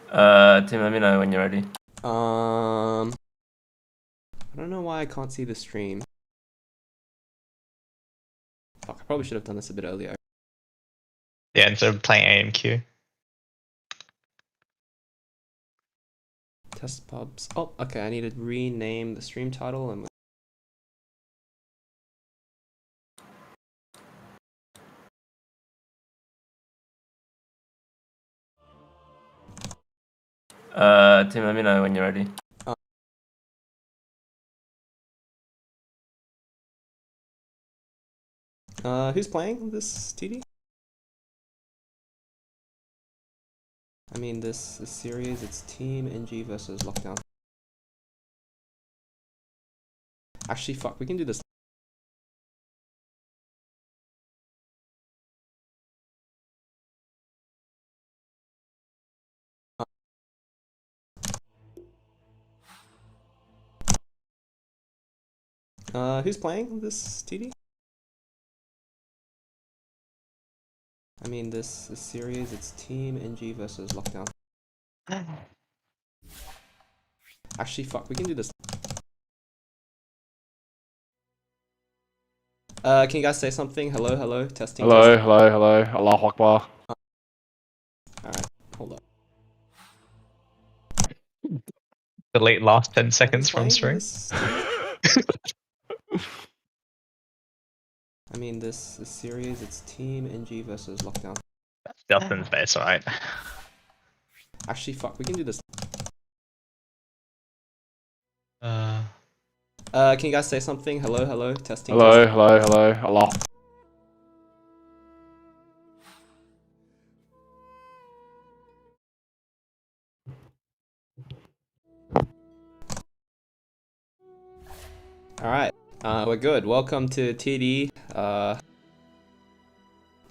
Tim, let me know when you're ready. I don't know why I can't see the stream. Fuck, I probably should have done this a bit earlier. Yeah, instead of playing AMQ. Test pubs. Oh, okay, I need to rename the stream title and Tim, let me know when you're ready. who's playing this TD? I mean this series, it's Team NG versus Lockdown. Actually, fuck, we can do this. Who's playing this TD? I mean this series, it's Team NG versus Lockdown. Actually, fuck, we can do this. Can you guys say something? Hello, hello, testing. Hello, testing. hello. Allahu Akbar. Alright, hold up. Delete last 10 seconds Who's from playing stream. this? I mean this series, it's Team NG versus Lockdown. Justin's base, alright. Actually, fuck, we can do this. Can you guys say something? Hello, hello, testing. Hello, testing. hello. Allah. Alright, we're good. Welcome to TD.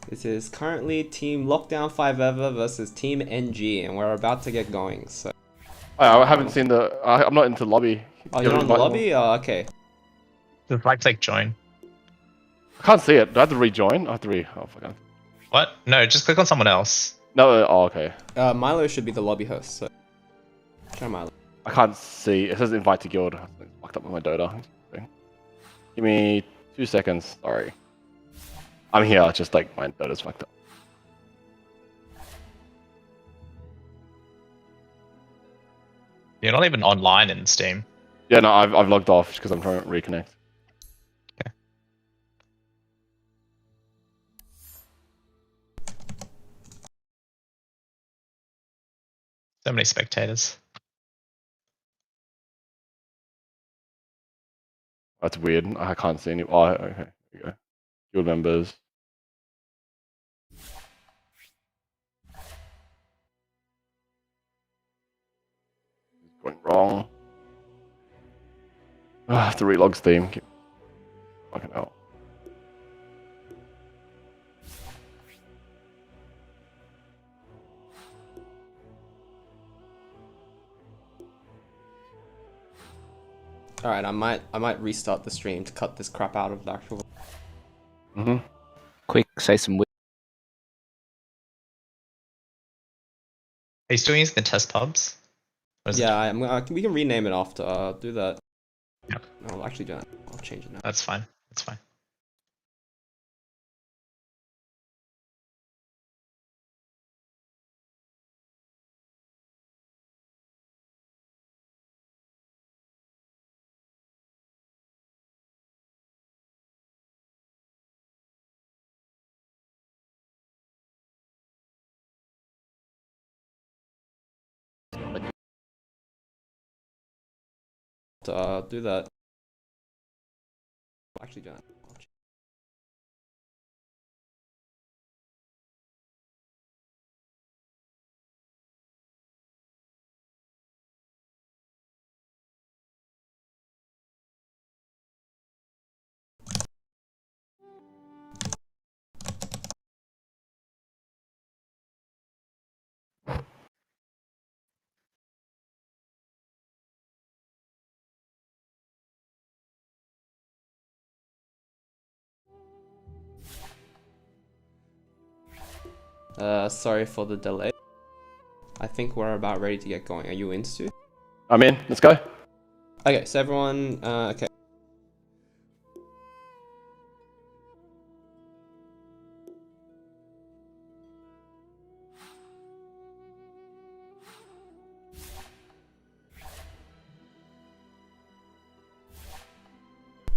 This is currently Team Lockdown5eva versus Team NG, and we're about to get going, so... I haven't seen the. I'm not into lobby. Oh, You you're have on the invite lobby? Oh, okay. Just like click join. I can't see it. Do I have to rejoin? I have to Oh, fuck. What? No, just click on someone else. No, oh, okay. Milo should be the lobby host, so... Try Milo. I can't see. It says invite to guild. I fucked up with my Dota. Give me 2 seconds. Sorry. I'm here. Just like my Dota's fucked up. You're not even online in Steam. Yeah, no, I've logged off because I'm trying to reconnect. Okay. So many spectators. That's weird. I can't see any. Oh, okay. Here we go. Guild members. Going wrong. I have to relog Steam. Fucking hell. Alright, I might restart the stream to cut this crap out of the actual... Quick, say some. Are you still using the test pubs? Yeah, we can rename it after. Do that. Yep. No, I'll actually do it. I'll change it now. That's fine. That's fine. Do that. I'll actually do it. Sorry for the delay. I think we're about ready to get going. Are you in, Stu? I'm in. Let's go. Okay, so everyone, okay.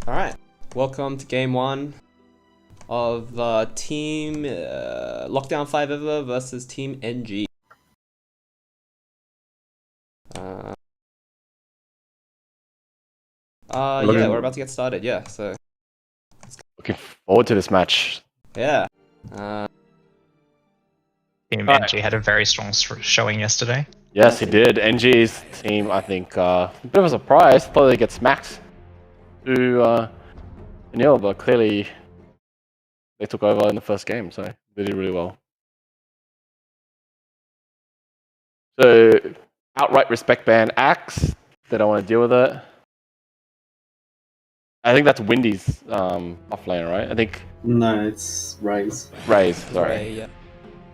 Alright, welcome to game 1 of Team Lockdown5eva versus Team NG. Yeah, we're about to get started, yeah, so... Looking forward to this match. Yeah. Team NG had a very strong showing yesterday. Yes, he did. NG's team, I think, a bit of a surprise. Thought they'd get smacked to nil, but clearly they took over in the first game, so they did really well. So, outright respect ban Axe. They don't want to deal with it. I think that's Windy's offlaner, right? I think. No, it's Raze. Raze, sorry. Ray, yeah.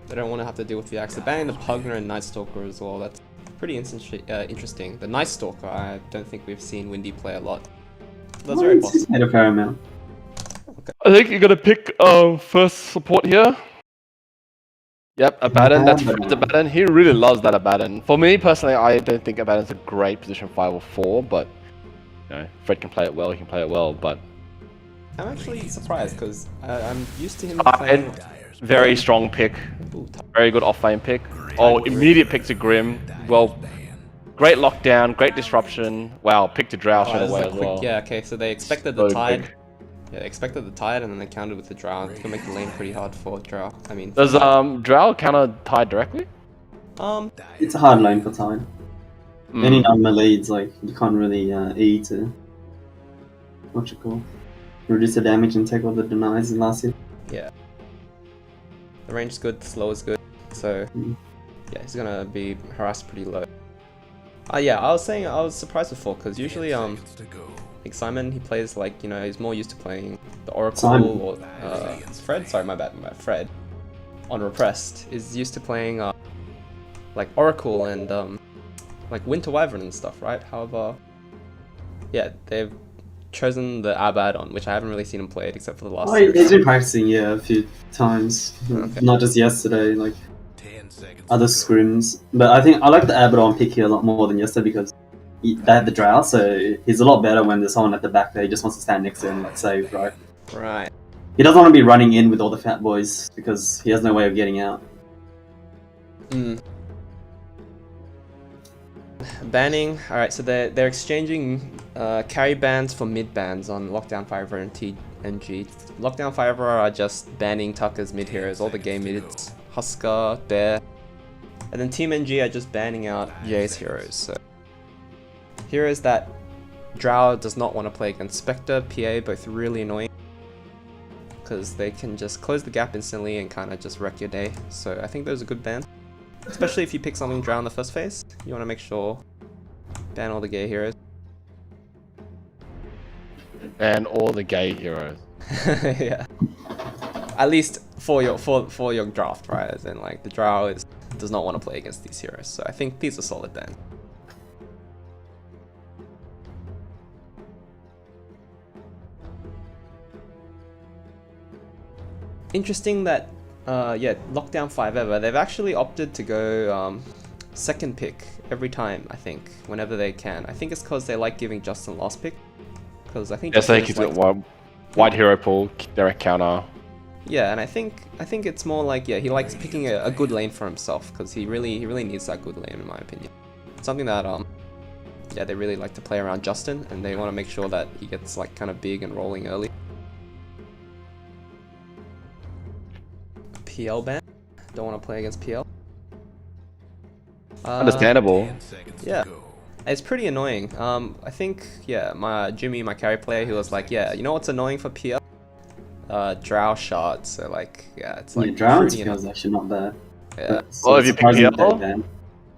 They don't want to have to deal with the Axe. They're banning the Pugner and Night Stalker as well. That's pretty interesting. The Night Stalker, I don't think we've seen Windy play a lot. That's very He's possible. made a fair amount. I think you're gonna pick first support here. Yep, Abaddon. That's Fred's Abaddon. He really loves that Abaddon. For me personally, I don't think Abaddon's a great position 5 or 4, but you know, Fred can play it well. He can play it well, but I'm actually surprised because I'm used to him playing. Very strong pick. Ooh, Very good off-lane pick. Oh, immediate pick to Grim. Well, great lockdown, great disruption. Wow, pick to Drow straight this is away a as quick, well. yeah, okay, so they expected the So tide. quick. Yeah, they expected the tide and then they countered with the Drow. It's gonna make the lane pretty hard for Drow. I mean, Does Drow counter tide directly? It's a hard lane for Tide. Mm. Any number leads, like, you can't really E to... what you call? Reduce the damage and take all the denies in last hit. yeah. The range is good, the slow is good, so yeah, he's gonna be harassed pretty low. Yeah, I was surprised before because usually like Simon, he plays like, you know, he's more used to playing the Oracle Simon. or Fred. Sorry, my bad. Fred on Repressed is used to playing like Oracle and like Winter Wyvern and stuff, right? However, yeah, they've chosen the Abaddon, which I haven't really seen him play it except for the last. Oh, he's been practicing, yeah, a few times. Okay. Not just yesterday, like other scrims. But I think I like the Abaddon pick here a lot more than yesterday because they had the Drow, so he's a lot better when there's someone at the back there. He just wants to stand next to him and like save, right? Right. He doesn't want to be running in with all the fat boys because he has no way of getting out. Banning. All right, so they're exchanging carry bans for mid bans on Lockdown5eva and TNG. Lockdown5eva are just banning Taka's mid heroes, all the game mids, Husker, Bear, and then Team NG are just banning out Jay's heroes. So heroes that Drow does not want to play against. Spectre, PA, both really annoying because they can just close the gap instantly and kind of just wreck your day. So I think those are good bans. Especially if you pick something Drow in the first phase, you want to make sure ban all the gay heroes. And all the gay heroes. Yeah. At least for your draft, right? As in, like, the Drow does not want to play against these heroes, so I think these are solid bans. Interesting that yeah, Lockdown5eva, they've actually opted to go second pick every time, I think, whenever they can. I think it's because they like giving Justin last pick. Because I think Yes, I Justin think is he's got wide hero pool, direct counter. yeah, and I think it's more like, yeah, he likes picking a good lane for himself because he really needs that good lane in my opinion. Something that yeah, they really like to play around Justin and they want to make sure that he gets like kind of big and rolling early. PL ban. Don't want to play against PL. Understandable. Yeah. It's pretty annoying. I think, yeah, my Jimmy, my carry player, he was like, yeah, you know what's annoying for PL? Drow shards. So like, yeah, it's like Drow pretty is actually not bad. yeah. Well, if you pick surprising PL, that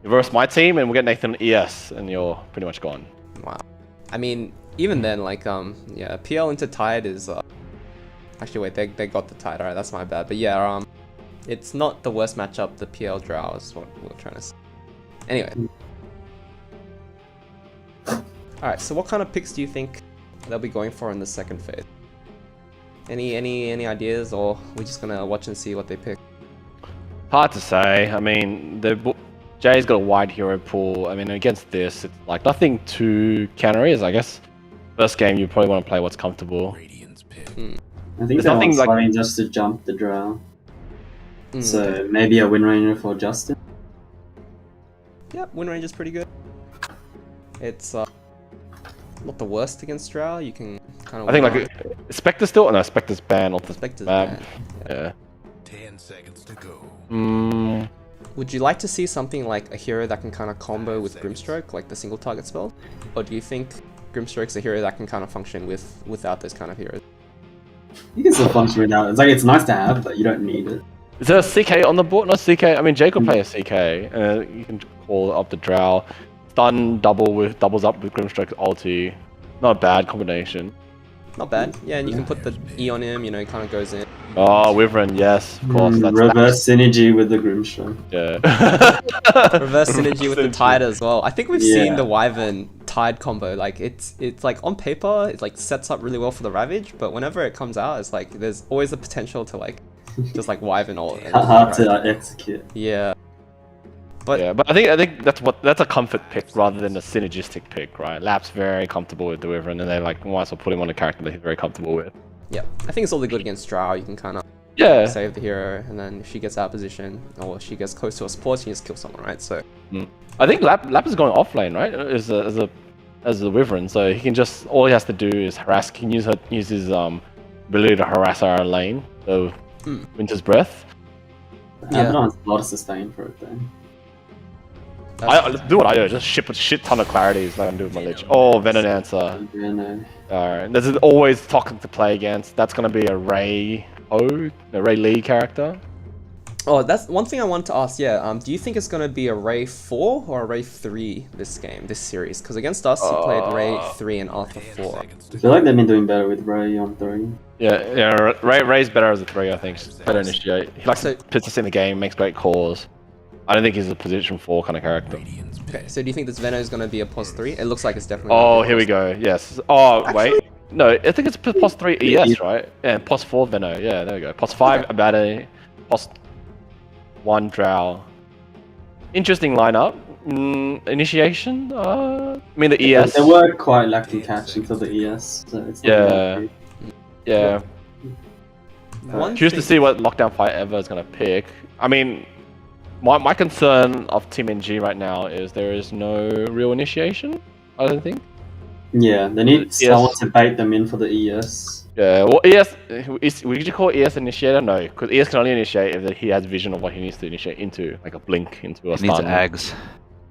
you verse my team and we'll get Nathan ES and you're pretty much gone. Wow. I mean, even then, like, yeah, PL into Tide is, actually, wait, they got the Tide, alright, that's my bad. But yeah, it's not the worst matchup, the PL Drow is what we're trying to say. Anyway. Alright, so what kind of picks do you think they'll be going for in the second phase? Any ideas, or we're just gonna watch and see what they pick? Hard to say. I mean, Jay's got a wide hero pool. I mean, against this, it's like nothing too countery. Is I guess first game you probably want to play what's comfortable. I think There's they're nothing like- starting just to jump the drow. So maybe a Wind Ranger for Justin. Yep, Wind Ranger's pretty good. It's not the worst against Drow. You can kind of. I think like Spectre still. No, Spectre's banned off the Spectre's map. banned, Yeah. 10 seconds to go. Would you like to see something like a hero that can kind of combo with Grimstroke, like the single target spell? Or do you think Grimstroke's a hero that can kind of function without those kind of heroes? You can still function without it. It's like it's nice to have, but you don't need it. Is there a CK on the board? Not CK. I mean, Jake will play a CK. You can call up the Drow. Stun doubles up with Grimstroke ulti. Not a bad combination. Not bad. Yeah, and you can put the E on him, you know, he kind of goes in. Oh, Wyvern, yes, of course. That's Reverse synergy with the Grimstroke. Yeah. Reverse synergy with the Tide as well. I think we've seen Yeah. the Wyvern Tide combo. Like it's like on paper, it like sets up really well for the Ravage, but whenever it comes out, it's like there's always the potential to like just like Wyvern all. Hard to execute. Yeah. But yeah, but I think that's a comfort pick rather than a synergistic pick, right? Lap's very comfortable with the Wyvern, and they like might as well put him on a character that he's very comfortable with. yeah, I think it's all the good against Drow. You can kind of Yeah. save the hero, and then if she gets out of position or she gets close to a support, she can just kill someone, right? So I think Lap is going off lane, right? As a Wyvern, so he can just all he has to do is harass. He can use his ability to harass our lane. So Winter's Breath. Yeah. I don't have a lot of sustain for it then. I do what I do. Just ship a shit ton of clarities like I do with my Lich. Oh, Venom Answer. Yeah, no. Alright, this is always toxic to play against. That's gonna be a Ray Lee character. Oh, that's one thing I wanted to ask. Yeah, do you think it's gonna be a Ray 4 or a Ray 3 this series? Because against us, he played Ray 3 and Arthur 4. I feel like they've been doing better with Ray on 3. Yeah, Ray's better as a 3, I think. Better initiate. He likes So- to put us in the game, makes great calls. I don't think he's a position 4 kind of character. Okay, so do you think this Veno is gonna be a pos 3? It looks like it's definitely. Oh, gonna be a here we pos go. Yes. Oh, Actually- wait. No, I think it's POS 3 ES, right? Yeah, POS 4 Veno. Yeah, there we go. POS 5 Abade. POS 1 Drow. Interesting lineup. Initiation? I mean the ES. They were quite lacking catch until the ES, so it's not Yeah. that great. Yeah. One Curious to thing- see what Lockdown5eva is going to pick. I mean, my concern of Team NG right now is there is no real initiation, I don't think. Yeah, they need ES. someone to bait them in for the ES. Yeah, well, ES, would you call ES initiator? No, because ES can only initiate if he has vision of what he needs to initiate into, like a blink into a It needs stun. ags.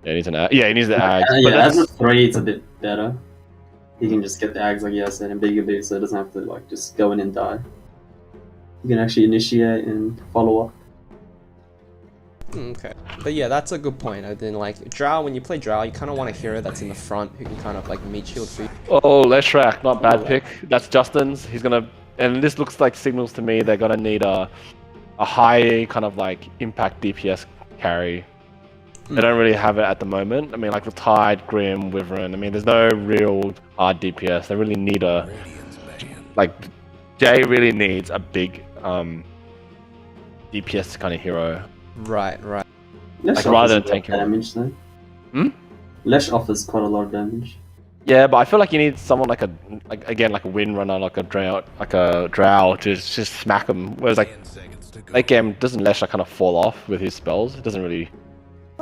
Yeah, he needs an ag. Yeah, he needs the ags. but Yeah, that's- as a 3, it's a bit better. You can just get the ags, like I said, and bigger, so it doesn't have to like just go in and die. You can actually initiate and follow up. Okay, but yeah, that's a good point. And then like Drow, when you play Drow, you kind of want a hero that's in the front who can kind of like meat shield for you. Oh, Leshrak, not bad pick. That's Justin's. He's gonna, and this looks like signals to me they're gonna need a high kind of like impact DPS carry. They don't really have it at the moment. I mean, like with Tide, Grim, Wyvern. I mean, there's no real hard DPS. They really need a like. Jay really needs a big DPS kind of hero. Right. Lesh Like, rather offers than tanking a lot of damage though. Hmm? Lesh offers quite a lot of damage. Yeah, but I feel like you need someone like a Wind Runner, like a Drow to just smack him. Whereas like 10 seconds to go. late game, doesn't Leshrak kind of fall off with his spells? It doesn't really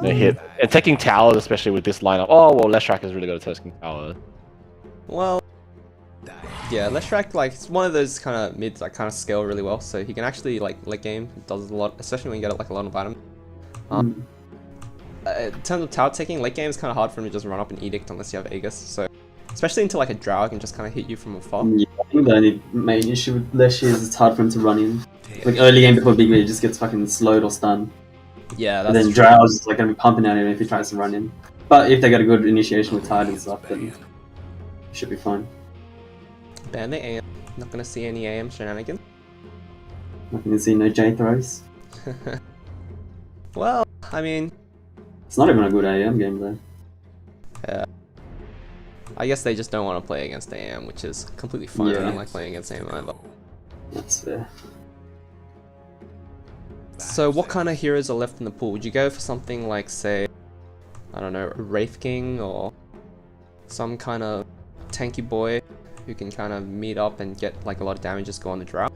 hit. And taking towers, especially with this lineup. Oh well, Leshrak is really good at taking towers. Well, yeah, Leshrak like it's one of those kind of mids that kind of scale really well. So he can actually like late game does a lot, especially when you get like a lot of items. In terms of tower taking, late game is kind of hard for him to just run up and edict unless you have Aegis. So especially into like a Drow, can just kind of hit you from afar. Yeah, I think the only main issue with Lesh is it's hard for him to run in. Like early game before big wave, he just gets fucking slowed or stunned. Yeah, And that's then true. Drow's just like gonna be pumping at him if he tries to run in. But if they get a good initiation with Tide and stuff, then it should be fine. Ban the AM. Not gonna see any AM shenanigans. Not gonna see no J throws. Well, I mean, It's not even a good AM game though. Yeah. I guess they just don't want to play against AM, which is completely fine. I don't like playing against AM either. That's fair. So what kind of heroes are left in the pool? Would you go for something like, say, I don't know, a Wraith King or some kind of tanky boy who can kind of meet up and get like a lot of damage, just go on the drought?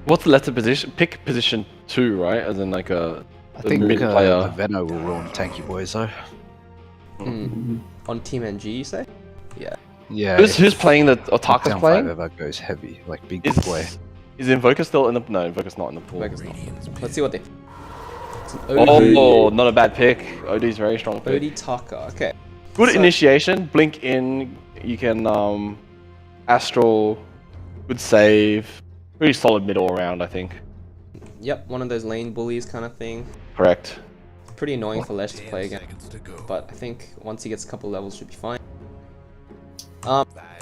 What's the lesser position? Pick position 2, right? As in like a I think mid player. the Venno will ruin tanky boys though. On Team NG, you say? Yeah. Yeah. Who's playing the Taka's playing? Lockdown5eva goes heavy, like big Is- boy. Is Invoker still in the? No, Invoker's not in the pool. Vegas not. Let's see what they. It's an OD. Oh, not a bad pick. OD's very strong pick. OD Taka. Okay. Good So- initiation. Blink in. You can Astral. Good save. Pretty solid mid all around, I think. Yep, one of those lane bullies kind of thing. Correct. Pretty annoying for Lesh to play against, but I think once he gets a couple levels, should be fine.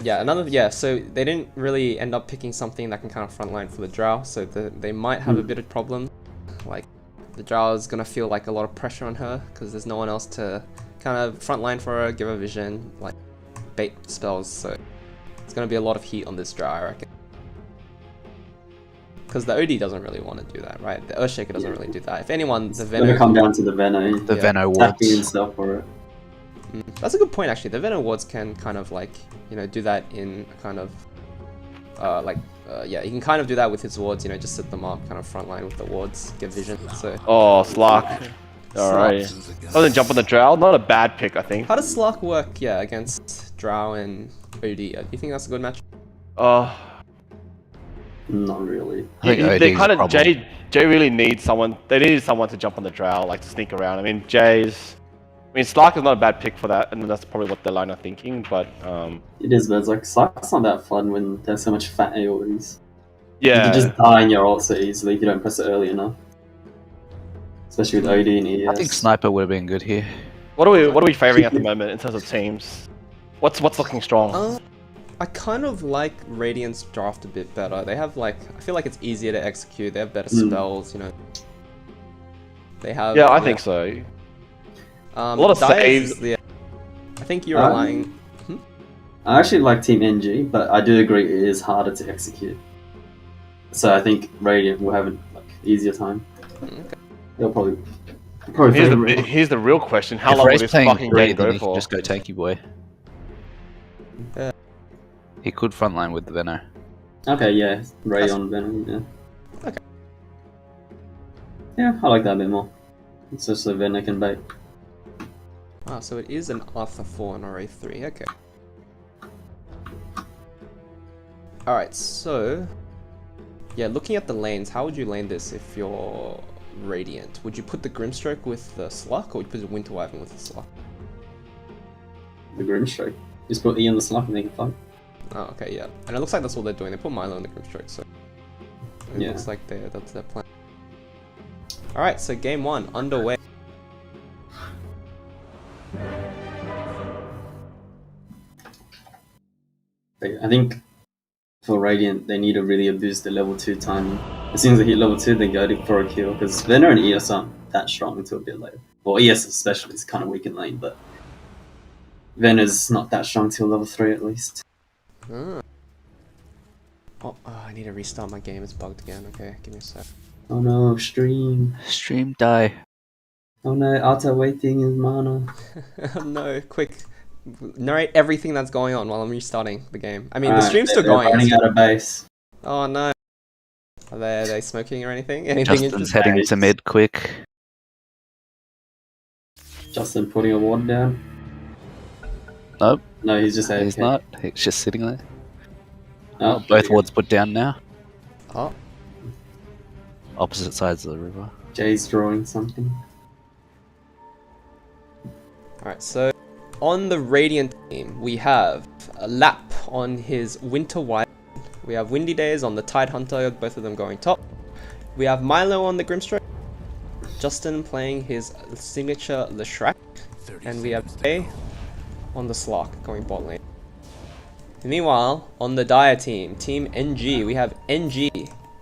Yeah, so they didn't really end up picking something that can kind of frontline for the Drow, so they might have a bit of problem. Like, the Drow is gonna feel like a lot of pressure on her, because there's no one else to kind of frontline for her, give her vision, like, bait spells, so it's gonna be a lot of heat on this Drow, I reckon. Because the OD doesn't really want to do that, right? The Earthshaker doesn't really do that. If anyone, the It's gonna Venom... come down to the Venno. The Yeah. Venno Attacking and wards. stuff for it. That's a good point, actually. The Venom wards can kind of like, you know, do that in a kind of, yeah, he can kind of do that with his wards, you know, just set them up, kind of frontline with the wards, get vision, so. Oh, Slark. Alright. Doesn't jump on the Drow. Not a bad pick, I think. How does Slark work, yeah, against Drow and OD? Do you think that's a good match? Not really. I think OD they is kind a of problem. Jay really needs someone. They needed someone to jump on the Drow, like to sneak around. I mean, Slark is not a bad pick for that, and that's probably what the line are thinking. But It is, but it's like Slark's not that fun when there's so much fat AoEs. yeah, You just die in your ult so easily if you don't press it early enough. Especially with OD and ES. I think Sniper would have been good here. what are we favoring at the moment in terms of teams? What's looking strong? I kind of like Radiant's draft a bit better. They have like, I feel like it's easier to execute, they have better spells, you know. They have... Yeah, I think so. A lot of saves. Yeah. I think you're relying... I actually like Team NG, but I do agree it is harder to execute. So I think Radiant will have an easier time. Okay. They'll probably Here's the real question: How If long will Ray's this playing fucking Ray, game then go he can for? just go tanky boy. Yeah. He could frontline with the Venno. Okay, yeah, Ray That's- on Venom, yeah. Okay. Yeah, I like that a bit more. It's just so Venom can bait. Ah, so it is an Arthur 4 and a Wraith 3, okay. Alright, so... Yeah, looking at the lanes, how would you lane this if you're Radiant? Would you put the Grimstroke with the Slug, or would you put the Winter Wyvern with the Slug? The Grimstroke. Just put E on the slot and they can fight. Oh, okay, yeah. And it looks like that's what they're doing. They put Milo in the Grimstroke, so... It Yeah. looks like that's their plan. Alright, so game 1, underway. I think for Radiant, they need to really abuse the level 2 timing. As soon as they hit level 2, they go for a kill, because Venom and ES aren't that strong until a bit later. Well, ES especially is kind of weak in lane, but Venom's not that strong till level 3 at least. Ah. Oh, I need to restart my game. It's bugged again. Okay, give me a sec. Oh no, stream. Stream die. Oh no, Arta waiting his mana. No, quick. Narrate everything that's going on while I'm restarting the game. I mean, the Alright, stream's still they're going. running out of base. Oh no. Are they smoking or anything? Anything Justin's interesting? heading to mid quick. Justin putting a ward down. Nope, No, he's just AFK. he's not. He's just sitting there. Oh, Both wards put down now. Oh, Opposite sides of the river. Jay's drawing something. alright, so on the Radiant team, we have a Lap on his Winter White. We have Windy Days on the Tide Hunter, both of them going top. We have Milo on the Grimstroke. Justin playing his signature Leshrac. And we have Jay on the Slark going bot lane. Meanwhile, on the Dire team, Team NG, we have NG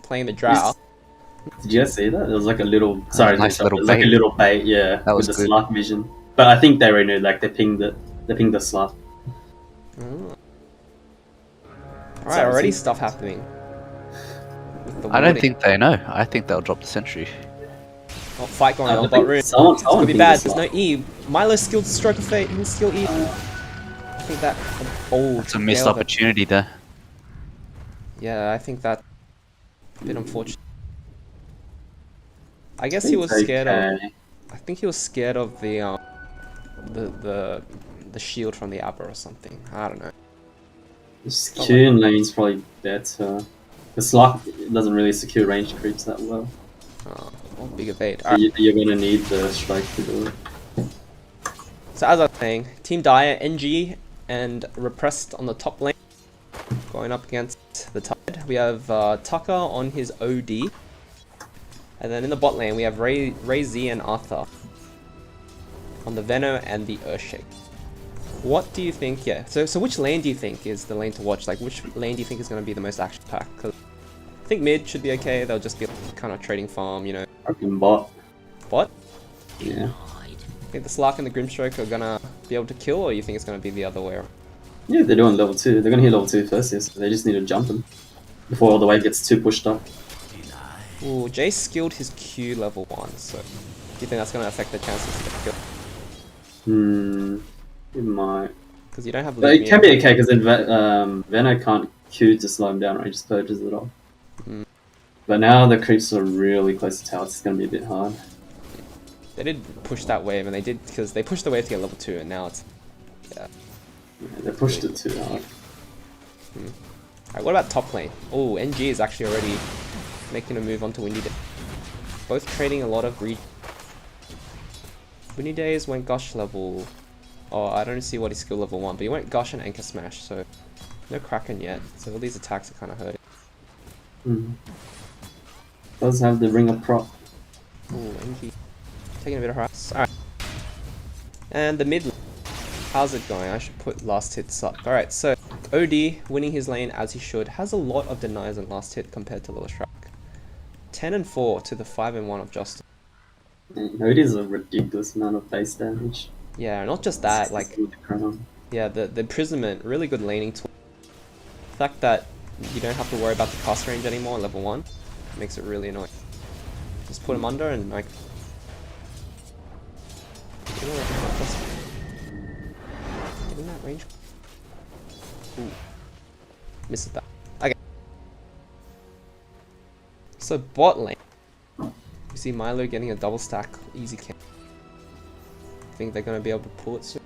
playing the Drow. Did you guys see that? It was like a little, sorry, nice it little was like a bait. little bait, yeah, That was with the good. Slark vision. But I think they renewed, like they pinged the Slark. Alright, already stuff happening. With the I don't warding. think they know. I think they'll drop the sentry. Oh, fight going I on, think bot rune. someone It's gonna be pinged bad. the There's no Slark. E. Milo skilled stroke of fate. He'll skill E. I think that. Oh, It's a missed nailed it. opportunity there. Yeah, I think that's a bit unfortunate. I guess I he think was it's scared of. okay. I think he was scared of the shield from the Abra or something. I don't know. Secure in lane's probably better. The Slark doesn't really secure range creeps that well. Oh, big evade. So you're gonna need the strike to do it. So as I was saying, Team Dire, NG, and Repressed on the top lane, going up against the Tide. We have Taka on his OD, and then in the bot lane we have Ray Z and Arthur on the Veno and the Earthshake. What do you think? Yeah. So which lane do you think is the lane to watch? Like which lane do you think is going to be the most action packed? Because I think mid should be okay. They'll just be kind of trading farm, you know. Fucking bot. What? Yeah. Think the Slark and the Grimstroke are gonna be able to kill, or you think it's gonna be the other way around? Yeah, they're doing level 2. They're gonna hit level 2 first, yes. They just need to jump them before all the way gets too pushed up. Ooh, Jay skilled his Q level 1, so do you think that's gonna affect the chances to kill? It might. Because you don't have. But it can be okay because then Veno can't Q to slow him down, right? He just purges it off. But now the creeps are really close to towers. It's gonna be a bit hard. They did push that wave, and they did because they pushed the wave to get level 2, and now it's Yeah, they pushed it too hard. Alright, what about top lane? Oh, NG is actually already making a move onto Windy Day. Both trading a lot of Windy Days went Gush level. Oh, I don't see what his skill level 1, but he went Gush and Anchor Smash, so no Kraken yet. So all these attacks are kind of hurting. Does have the ring of prop. Ooh, NG taking a bit of harass. Alright. And the mid lane. How's it going? I should put last hits up. Alright, so OD winning his lane as he should. Has a lot of denies on last hit compared to Lil Shrek. 10 and 4 to the 5 and 1 of Justin. It is a ridiculous amount of base damage. Yeah, not just that, like, With the crown. yeah, the imprisonment, really good laning tool. The fact that you don't have to worry about the cast range anymore at level 1 makes it really annoying. Just put him under and like... Getting that range? Ooh. Misses that. Okay. So bot lane. You see Milo getting a double stack, easy camp. Think they're gonna be able to pull it soon?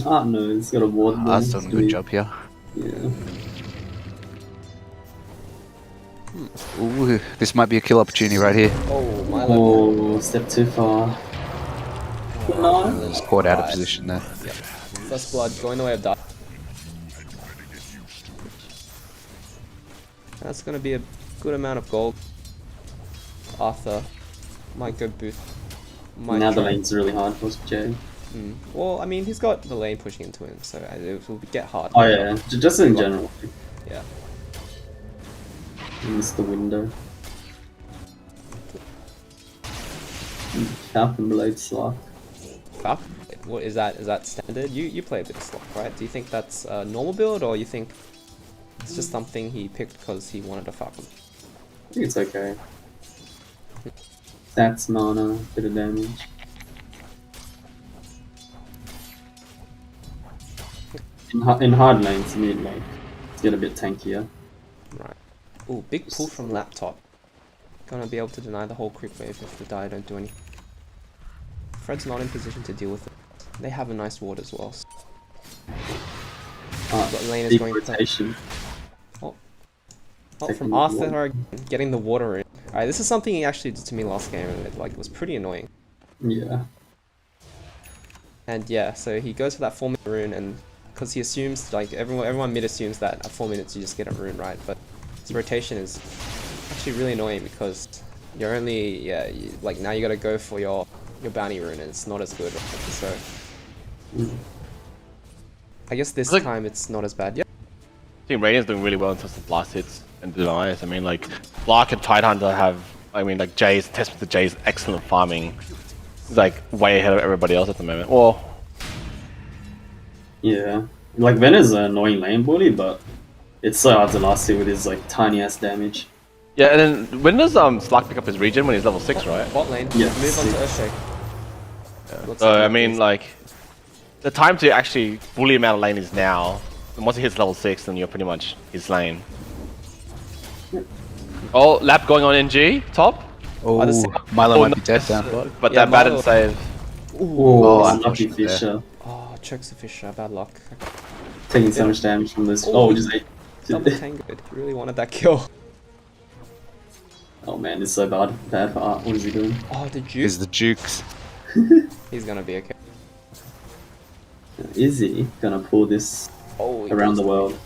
Ah, no, it's got a ward. That's done a good job here. Yeah. Ooh, this might be a kill opportunity right here. Oh, Milo. Oh, step too far. No. Just caught out of position there. First blood going the way of Dark. That's gonna be a good amount of gold. Arthur might go boost. Might Now the try. lane's really hard for Jay. Well, I mean, he's got the lane pushing into him, so it will get hard. Oh yeah, just in general. Yeah. Missed the window. Falcon Blade Slark. Falcon? What is that? Is that standard? You play a bit of Slot, right? Do you think that's a normal build, or you think it's just something he picked because he wanted a Falcon? I think it's okay. Stats, mana, bit of damage. In hard lanes, mid lane, it's get a bit tankier. Right. Ooh, big pull from laptop. Gonna be able to deny the whole creep wave if the Dire don't do anything. Fred's not in position to deal with it. They have a nice ward as well. So. But lane is Deep going rotation. Oh, Taking from the Arthur again, getting the water in. Alright, this is something he actually did to me last game, and it was pretty annoying. Yeah. And yeah, so he goes for that 4-minute rune, and because he assumes, like everyone mid assumes that at 4 minutes you just get a rune, right? But his rotation is actually really annoying because you're only like now you got to go for your bounty rune, and it's not as good. Right? So I guess this time it's not as bad. Yeah. think Radiant's doing really well in terms of blast hits and denies. I mean, like, Lark and Tidehunter have, I mean, like, Test with the Jay's excellent farming. He's like way ahead of everybody else at the moment. Well, Yeah. Like, Ven is an annoying lane bully, but it's so hard to last hit with his, like, tiny ass damage. yeah, and then when does Slark pick up his regen when he's level 6, right? Bot lane. Yes. Move on to Earthshake. Looks So, like I mean, like, the time to actually bully him out of lane is now. And once he hits level 6, then you're pretty much his lane. Oh, lap going on NG, top. Oh, the same- Milo might no, be dead down. But But Yeah, that Batten Milo- save. Oh, unfortunate lucky there. Fisher. Oh, chokes the Fisher. Bad luck. Taking so much damage from this. Oh, Oh, just ate. Double tangled. You really wanted that kill. Oh man, it's so bad for Art. What is he doing? Oh, the juke. Here's the Jukes. He's gonna be okay. Is he gonna pull this Oh, he around pulls the it. world?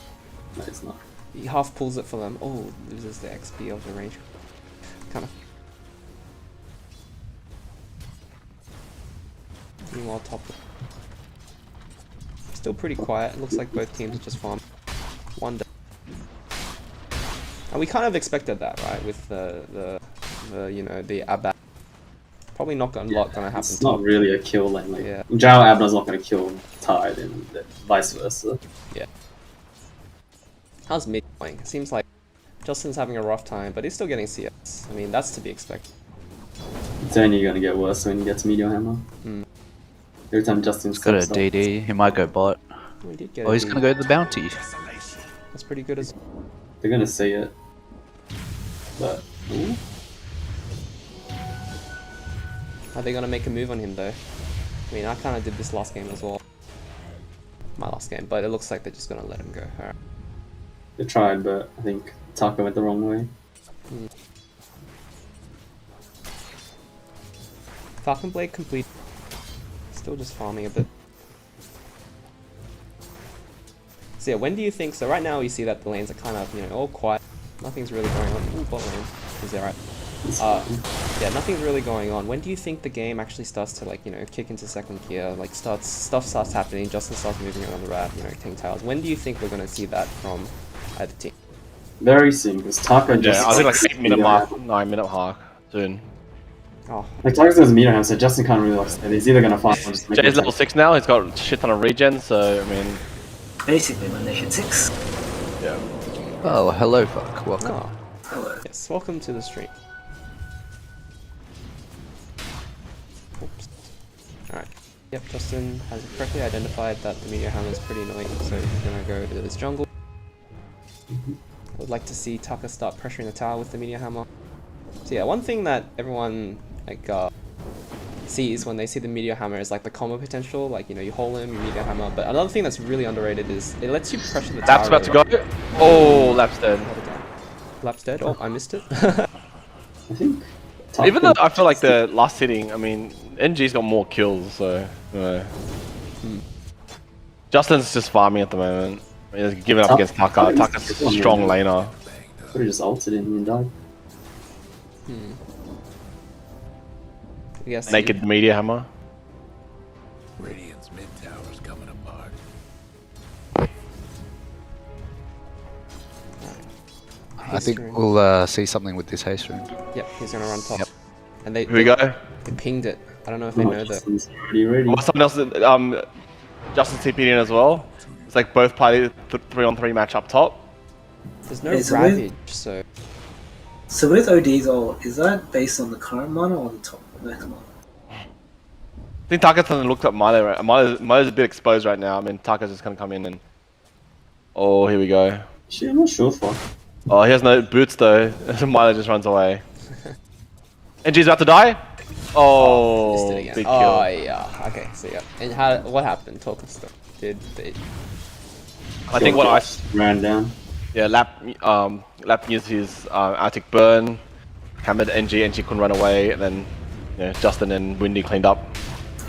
No, it's not. He half pulls it for them. Oh, loses the XP of the range. Kind of. Meanwhile, top. Still pretty quiet. It looks like both teams just farm. One day. And we kind of expected that, right? With the you know, the Abba. Probably not gonna happen. It's not top. really a kill lane. Like, Yeah. Jao Abner's not gonna kill Tide and vice versa. How's mid going? It seems like Justin's having a rough time, but he's still getting CS. I mean, that's to be expected. It's only gonna get worse when he gets Meteor Hammer. Hmm. Every time Justin's Got a steps up. DD. He might go bot. We did get Oh, a he's D. gonna go to the bounty. That's pretty good as. They're gonna see it. But ooh. Are they gonna make a move on him though? I mean, I kind of did this last game as well. My last game, but it looks like they're just gonna let him go. Alright. They tried, but I think Taka went the wrong way. Falcon Blade complete. Still just farming a bit. So yeah, when do you think? So right now you see that the lanes are kind of, you know, all quiet. Nothing's really going on. Ooh, bot lane. Is that right? Yeah, nothing's really going on. When do you think the game actually starts to, like, you know, kick into second gear? Like, stuff starts happening. Justin starts moving around the ramp, you know, taking tiles. When do you think we're gonna see that from either team? Very soon, because Taka just. Yeah, I think like sucks 8-minute Meteor mark, Hammer. 9-minute mark soon. Oh, Like, Taka's gonna Meteor Hammer, so Justin can't really like stay. He's either gonna fight or just make Jay's it level 6 now, he's got a shit ton of regen, so I mean, Basically, when they hit 6. yeah. Oh, hello, fuck. Welcome. oh. Hello. Yes, welcome to the stream. Oops. Alright. Yep, Justin has correctly identified that the Meteor Hammer is pretty annoying, so he's gonna go to this jungle. I would like to see Taka start pressuring the tower with the Meteor Hammer. So yeah, one thing that everyone like sees when they see the Meteor Hammer is like the combo potential, like, you know, you hold him, you Meteor Hammer, but another thing that's really underrated is it lets you pressure the tower. Lap's about to really go. Oh, Lap's dead. well. Lap's dead. Oh, I missed it. I think. Taka Even though I feel like the last hitting, I mean, NG's got more kills, so, you know. Justin's just farming at the moment. He's giving up against Taka. Taka's a strong laner. Could've just ulted him and died. Yes. Naked Meteor Hammer. Radiant's mid tower's coming apart. I think we'll see something with this haste rune. Yep, he's gonna run top. Yep. And they Here we go. they pinged it. I don't know if they Oh, know that. Justin's already ready. Well, someone else, Justin's TP'd in as well. It's like both parties 3-on-3 match up top. There's no Is it ravage, so So with OD's ult, is that based on the current mana or the top left mana? I think Taka's hasn't looked up Milo, right? Milo's a bit exposed right now. I mean, Taka's just gonna come in and... Oh, here we go. Shit, I'm not sure for. Oh, he has no boots though. Milo just runs away. NG's about to die? missed Oh, it again. big kill. Oh yeah. Okay, so yeah. And what happened? Talk us through. Did they I think what I... Ran down. Yeah, Lap used his Arctic Burn, hammered NG couldn't run away, and then Justin and Windy cleaned up.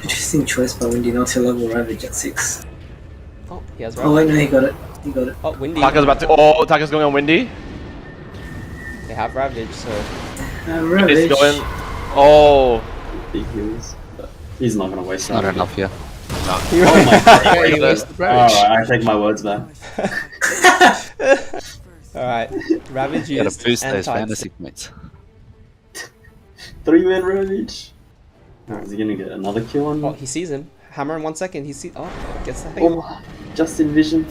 Interesting choice by Windy not to level Ravage at 6. Oh, he has Oh wait, ravage. no, he got it. He got it. Oh, Windy. Taka's about to... Oh, Taka's going on Windy. They have ravage, so Ravage. It's going... Oh, Big heals. But he's not gonna waste Not time. enough, yeah. Oh my god. He was- Alright, I take my words back. Alright, Ravage Gotta used boost those anti- fantasy points. 3-man Ravage. Alright, is he gonna get another kill on Oh, me? he sees him. Hammer in 1 second. He sees. Oh, gets the thing. Oh, just in vision.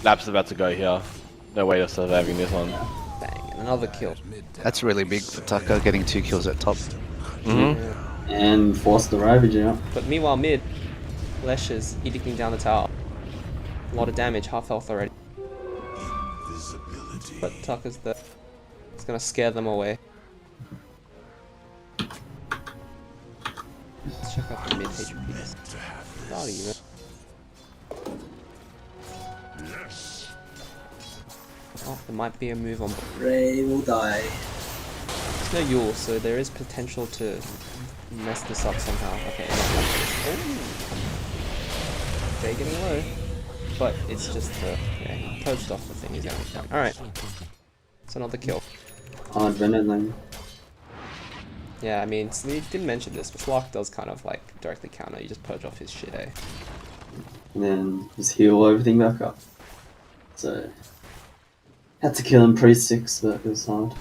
Lap's about to go here. No way of surviving this one. Bang, and another kill. That's really big for Taka, getting 2 kills at top. And force the Ravage out. But meanwhile, mid, Lesh is edicting down the tower. A lot of damage, half health already. But Taka's there. It's gonna scare them away. Let's check out the mid HPs. Not even. Oh, there might be a move on. Ray will die. There's no Yule, so there is potential to mess this up somehow. Okay, oh. They're getting low. But it's just yeah, he poached off the thing, he's gonna be fine. Alright. It's another kill. Hard Venom then. Yeah, I mean, so we didn't mention this, but Slock does kind of like directly counter, you just purge off his shit, eh? And then just heal everything back up. So had to kill him pre-6, but it was hard.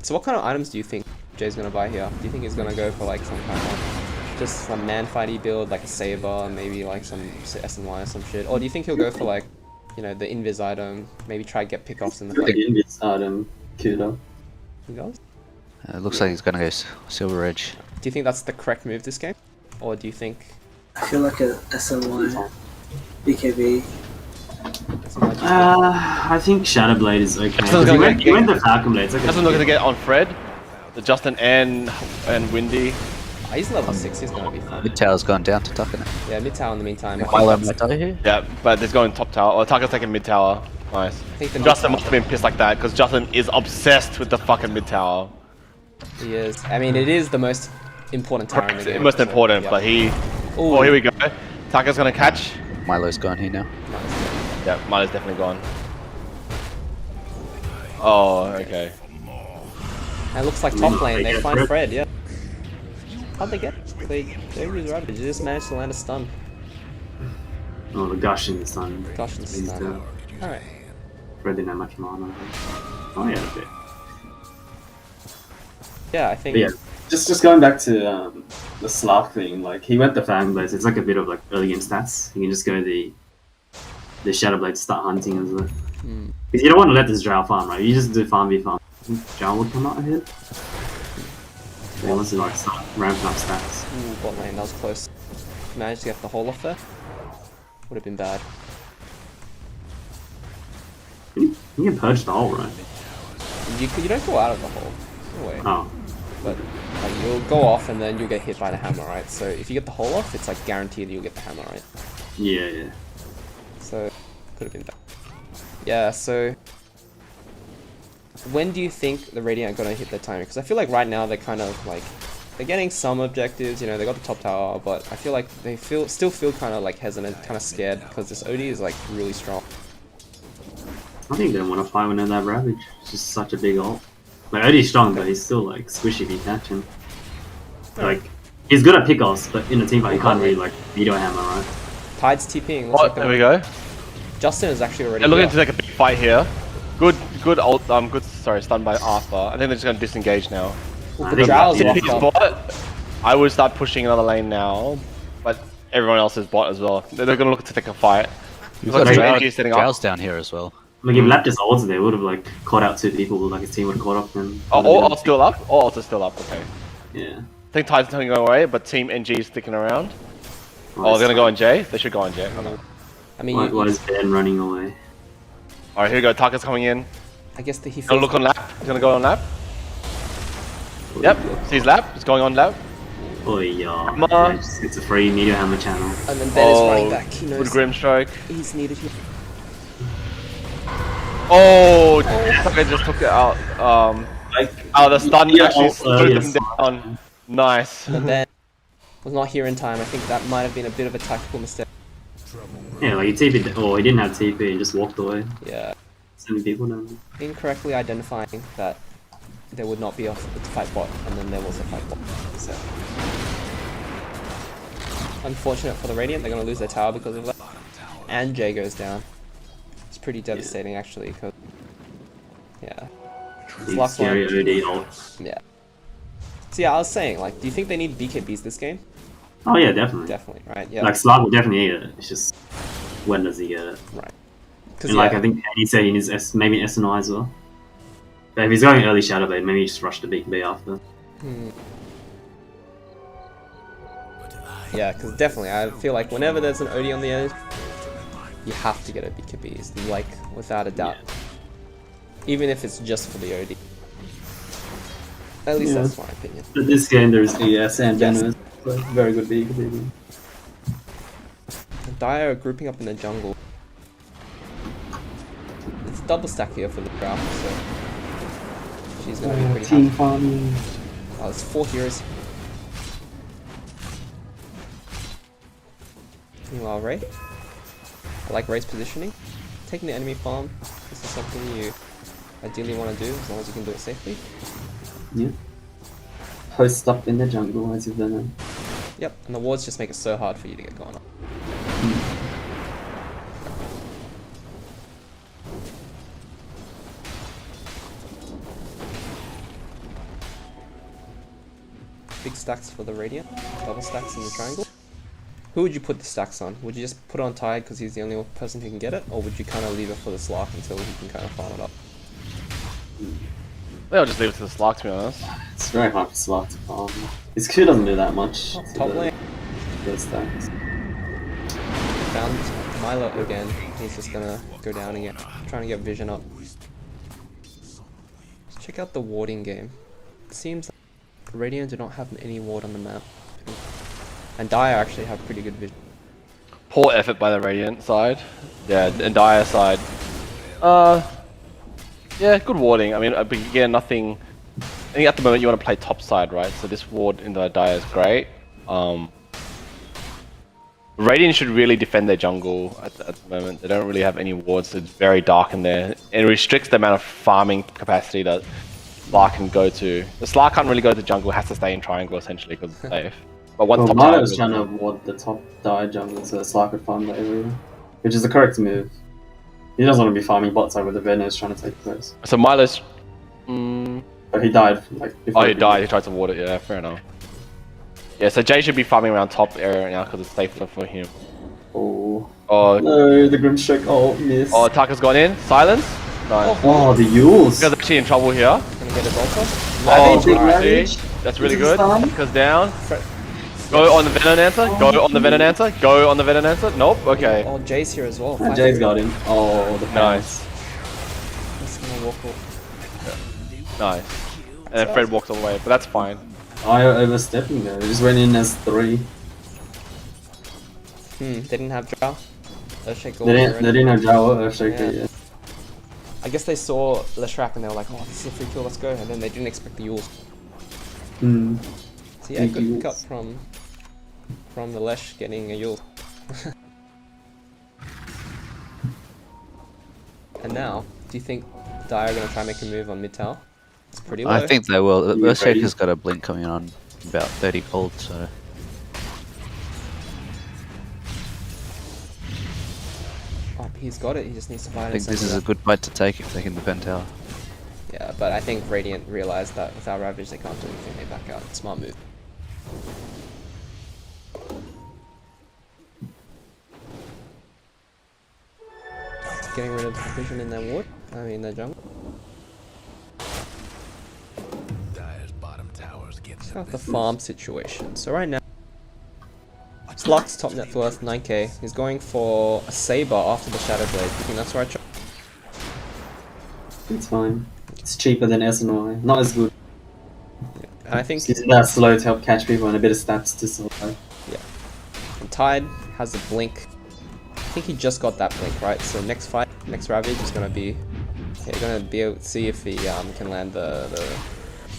So what kind of items do you think Jay's gonna buy here? Do you think he's gonna go for like some kind of just some man-fighty build, like a saber, maybe like some SNY or some shit? Or do you think he'll go for like, you know, the invis item, maybe try to get pickoffs in the Like fight? Invis Adam Kuda. He does? It looks like he's gonna go Silver Edge. Do you think that's the correct move this game? Or do you think... I feel like a SNY, BKB. I think Shadowblade is okay. That's 'Cause not He gonna went the Falcon Blade. It's okay. That's not going to get on Fred, the Justin and Windy. Oh, he's level 6, he's gonna be fine. Mid tower's gone down to Taka now. Yeah, mid tower in the meantime. I think Milo that's- might die here. Yeah, but there's going top tower. Or Taka's taking mid tower. Nice. I think the Justin mid must have been pissed like that because Justin is obsessed with the fucking mid tower. He is. I mean, it is the most important tower in the game. Most so, important, yeah. but he. Ooh. Oh, here we go. Taka's gonna catch. Milo's gone here now. Yeah, Milo's definitely gone. Oh, okay. And it looks like top lane, they get find Fred. Fred, yeah. How'd they get? They use Ravage, they just managed to land a stun. Oh, the gushing is done. Gosh, this is stun. Alright. Red didn't have much mana. Oh yeah, a bit. Yeah, I think... But yeah, just going back to the Slark thing, like he went the Fang Blade, so it's like a bit of like early game stats. You can just go the Shadow Blade to start hunting as well. Because you don't want to let this Drow farm, right? You just do farm v farm. I think Drow would come out ahead. He wants to like start ramping up stats. Ooh, bot lane, that was close. Managed to get the hole off there. Would have been bad. You can purge the hole, right? You don't go out of the hole. No way. Oh. But like, you'll go off and then you'll get hit by the hammer, right? So if you get the hole off, it's like guaranteed you'll get the hammer, right? Yeah, yeah. So, could have been bad. Yeah, so... When do you think the Radiant are going to hit their timing? Because I feel like right now they're kind of like... They're getting some objectives, you know, they got the top tower, but I feel like they still feel kind of like hesitant, kind of scared, because this OD is like really strong. I think they don't want to fight when they have Ravage. It's just such a big ult. Like, OD's strong, but he's still like squishy if you catch him. Like, he's good at pickoffs, but in a team fight, you can't really like veto hammer, right? Tide's TPing. Oh, there we go. Justin is actually already They're looking here. to take a big fight here. Good ult, sorry, stun by Arthur. I think they're just gonna disengage now. Ooh, I but think Drow's that's- locked TP's up. bot. I would start pushing another lane now, but everyone else is bot as well. They're gonna look to take a fight. Looks like Drow- TNG is setting up. Drow's down here as well. Like, if Laptis ults there, would have like caught out 2 people, like his team would have caught up them. Oh, all ults still up? All ults are still up, okay. Yeah. I think Tide's going to go away, but Team NG is sticking around. Oh, they're gonna go on J? They should go on J. Okay. I mean, Why is Ben running away? Alright, here we go. Taka's coming in. I guess he Gonna feels look on lap. He's gonna go on lap. Yep, sees lap. He's going on lap. Oh yeah. Come on. Yeah, just gets a free meteor hammer channel. and then Ben is running back. He Good knows Grim Stroke. he's needed here. Oh, Taka just took it out. Like, The stun yeah, actually ult slowed earlier. them down. Nice. And Ben was not here in time. I think that might have been a bit of a tactical mistake. yeah, like he TP'd, or he didn't have TP and just walked away. Yeah. So many people down there. Incorrectly identifying that there would not be a fight bot, and then there was a fight bot. So unfortunate for the Radiant, they're gonna lose their tower because of that. And Jay goes down. It's pretty devastating actually, because yeah. This last Scary one. OD ult. Yeah. So yeah, I was saying, like, do you think they need BKBs this game? Oh yeah, definitely. Definitely, right? Yeah. Like Slark will definitely need it. It's just when does he get it? Right. And like I think he said he needs maybe SNI as well. But if he's going early Shadow Blade, maybe he just rush the BKB after. Yeah, because definitely, I feel like whenever there's an OD on the edge, you have to get a BKB, like, without a doubt. Yeah. Even if it's just for the OD. At least that's my opinion. But this game there's ES and Venomous. Very good BKB. Dire are grouping up in the jungle. It's a double stack here for the draft, so she's gonna be pretty team happy. farming. Oh, there's 4 heroes. Meanwhile, Ray. I like Ray's positioning. Taking the enemy farm. This is something you ideally want to do, as long as you can do it safely. Yeah. Post up in the jungle as you've done. Yep, and the wards just make it so hard for you to get going on. Big stacks for the Radiant, double stacks in the triangle. Who would you put the stacks on? Would you just put it on Tide because he's the only person who can get it? Or would you kind of leave it for the Slark until he can kind of farm it up? I'll just leave it to the Slark, to be honest. It's very hard for Slark to farm. His Q doesn't do that much. Top lane. Stacks. Found Milo again. He's just gonna go down again, trying to get vision up. Let's check out the warding game. It seems like Radiant do not have any ward on the map. And Dire actually have pretty good vision. Poor effort by the Radiant side. Yeah, and Dire side. Yeah, good warding. I mean, again, nothing. I think at the moment you want to play top side, right? So this ward in the Dire is great. Radiant should really defend their jungle at the moment. They don't really have any wards. So it's very dark in there. It restricts the amount of farming capacity that Slark can go to. The Slark can't really go to the jungle. Has to stay in triangle essentially because it's safe. But once top Milo was trying to ward the top Dire jungle so Slark could farm that area, which is the correct move. He doesn't want to be farming bot side with the Venomous trying to take place. So Milo's. But he died like before. Oh, he died. He tried to ward it. Yeah, fair enough. Yeah, so Jay should be farming around top area right now because it's safer for him. Oh. Oh no, the Grimstroke ult miss. Oh, Taka's gone in. Silence. Nice. Oh, the Yules. Taka's actually in trouble here. Gonna get a Volta. Oh, big alright, ravage. that's really Is good. it stun? Taka's down. Go on the Venonancer. Go on the Venonancer. Go on the Venonancer. Nope. Okay. Oh, Jay's here as well. And Jay's got him. Oh, the Nice. He's gonna walk off. Nice. And then Fred walks away, but that's fine. IO overstepping though. He just went in as 3. They didn't have Drow. Earthshake They didn't have Jawa Earthshaker Yeah. yet. I guess they saw Leshrac and they were like, oh, this is a free kill, let's go. And then they didn't expect the Yules. So yeah, Big good Yules. pickup from the Lesh getting a Yule. And now, do you think Dire are going to try and make a move on mid tower? It's pretty low. I think they will. Yeah, Earthshaker's got a blink coming on about 30 gold, so. Oh, he's got it, he just needs to buy it. I think this is a good fight to take if they can defend tower. Yeah, but I think Radiant realized that without Ravage they can't do anything, they back out. Smart move. Getting rid of vision in their ward, their jungle. Dire's bottom tower's getting Let's start the farm situation. So right now, Slark's top net worth 9k. He's going for a Saber after the Shadow Blade. You think that's right, Chuck? It's fine. It's cheaper than SNY. Not as good. And I think It's using that slow to help catch people and a bit of stats to survive. and Tide has a blink. I think he just got that blink, right? So next fight, next Ravage is gonna be, you're gonna be able to see if he can land the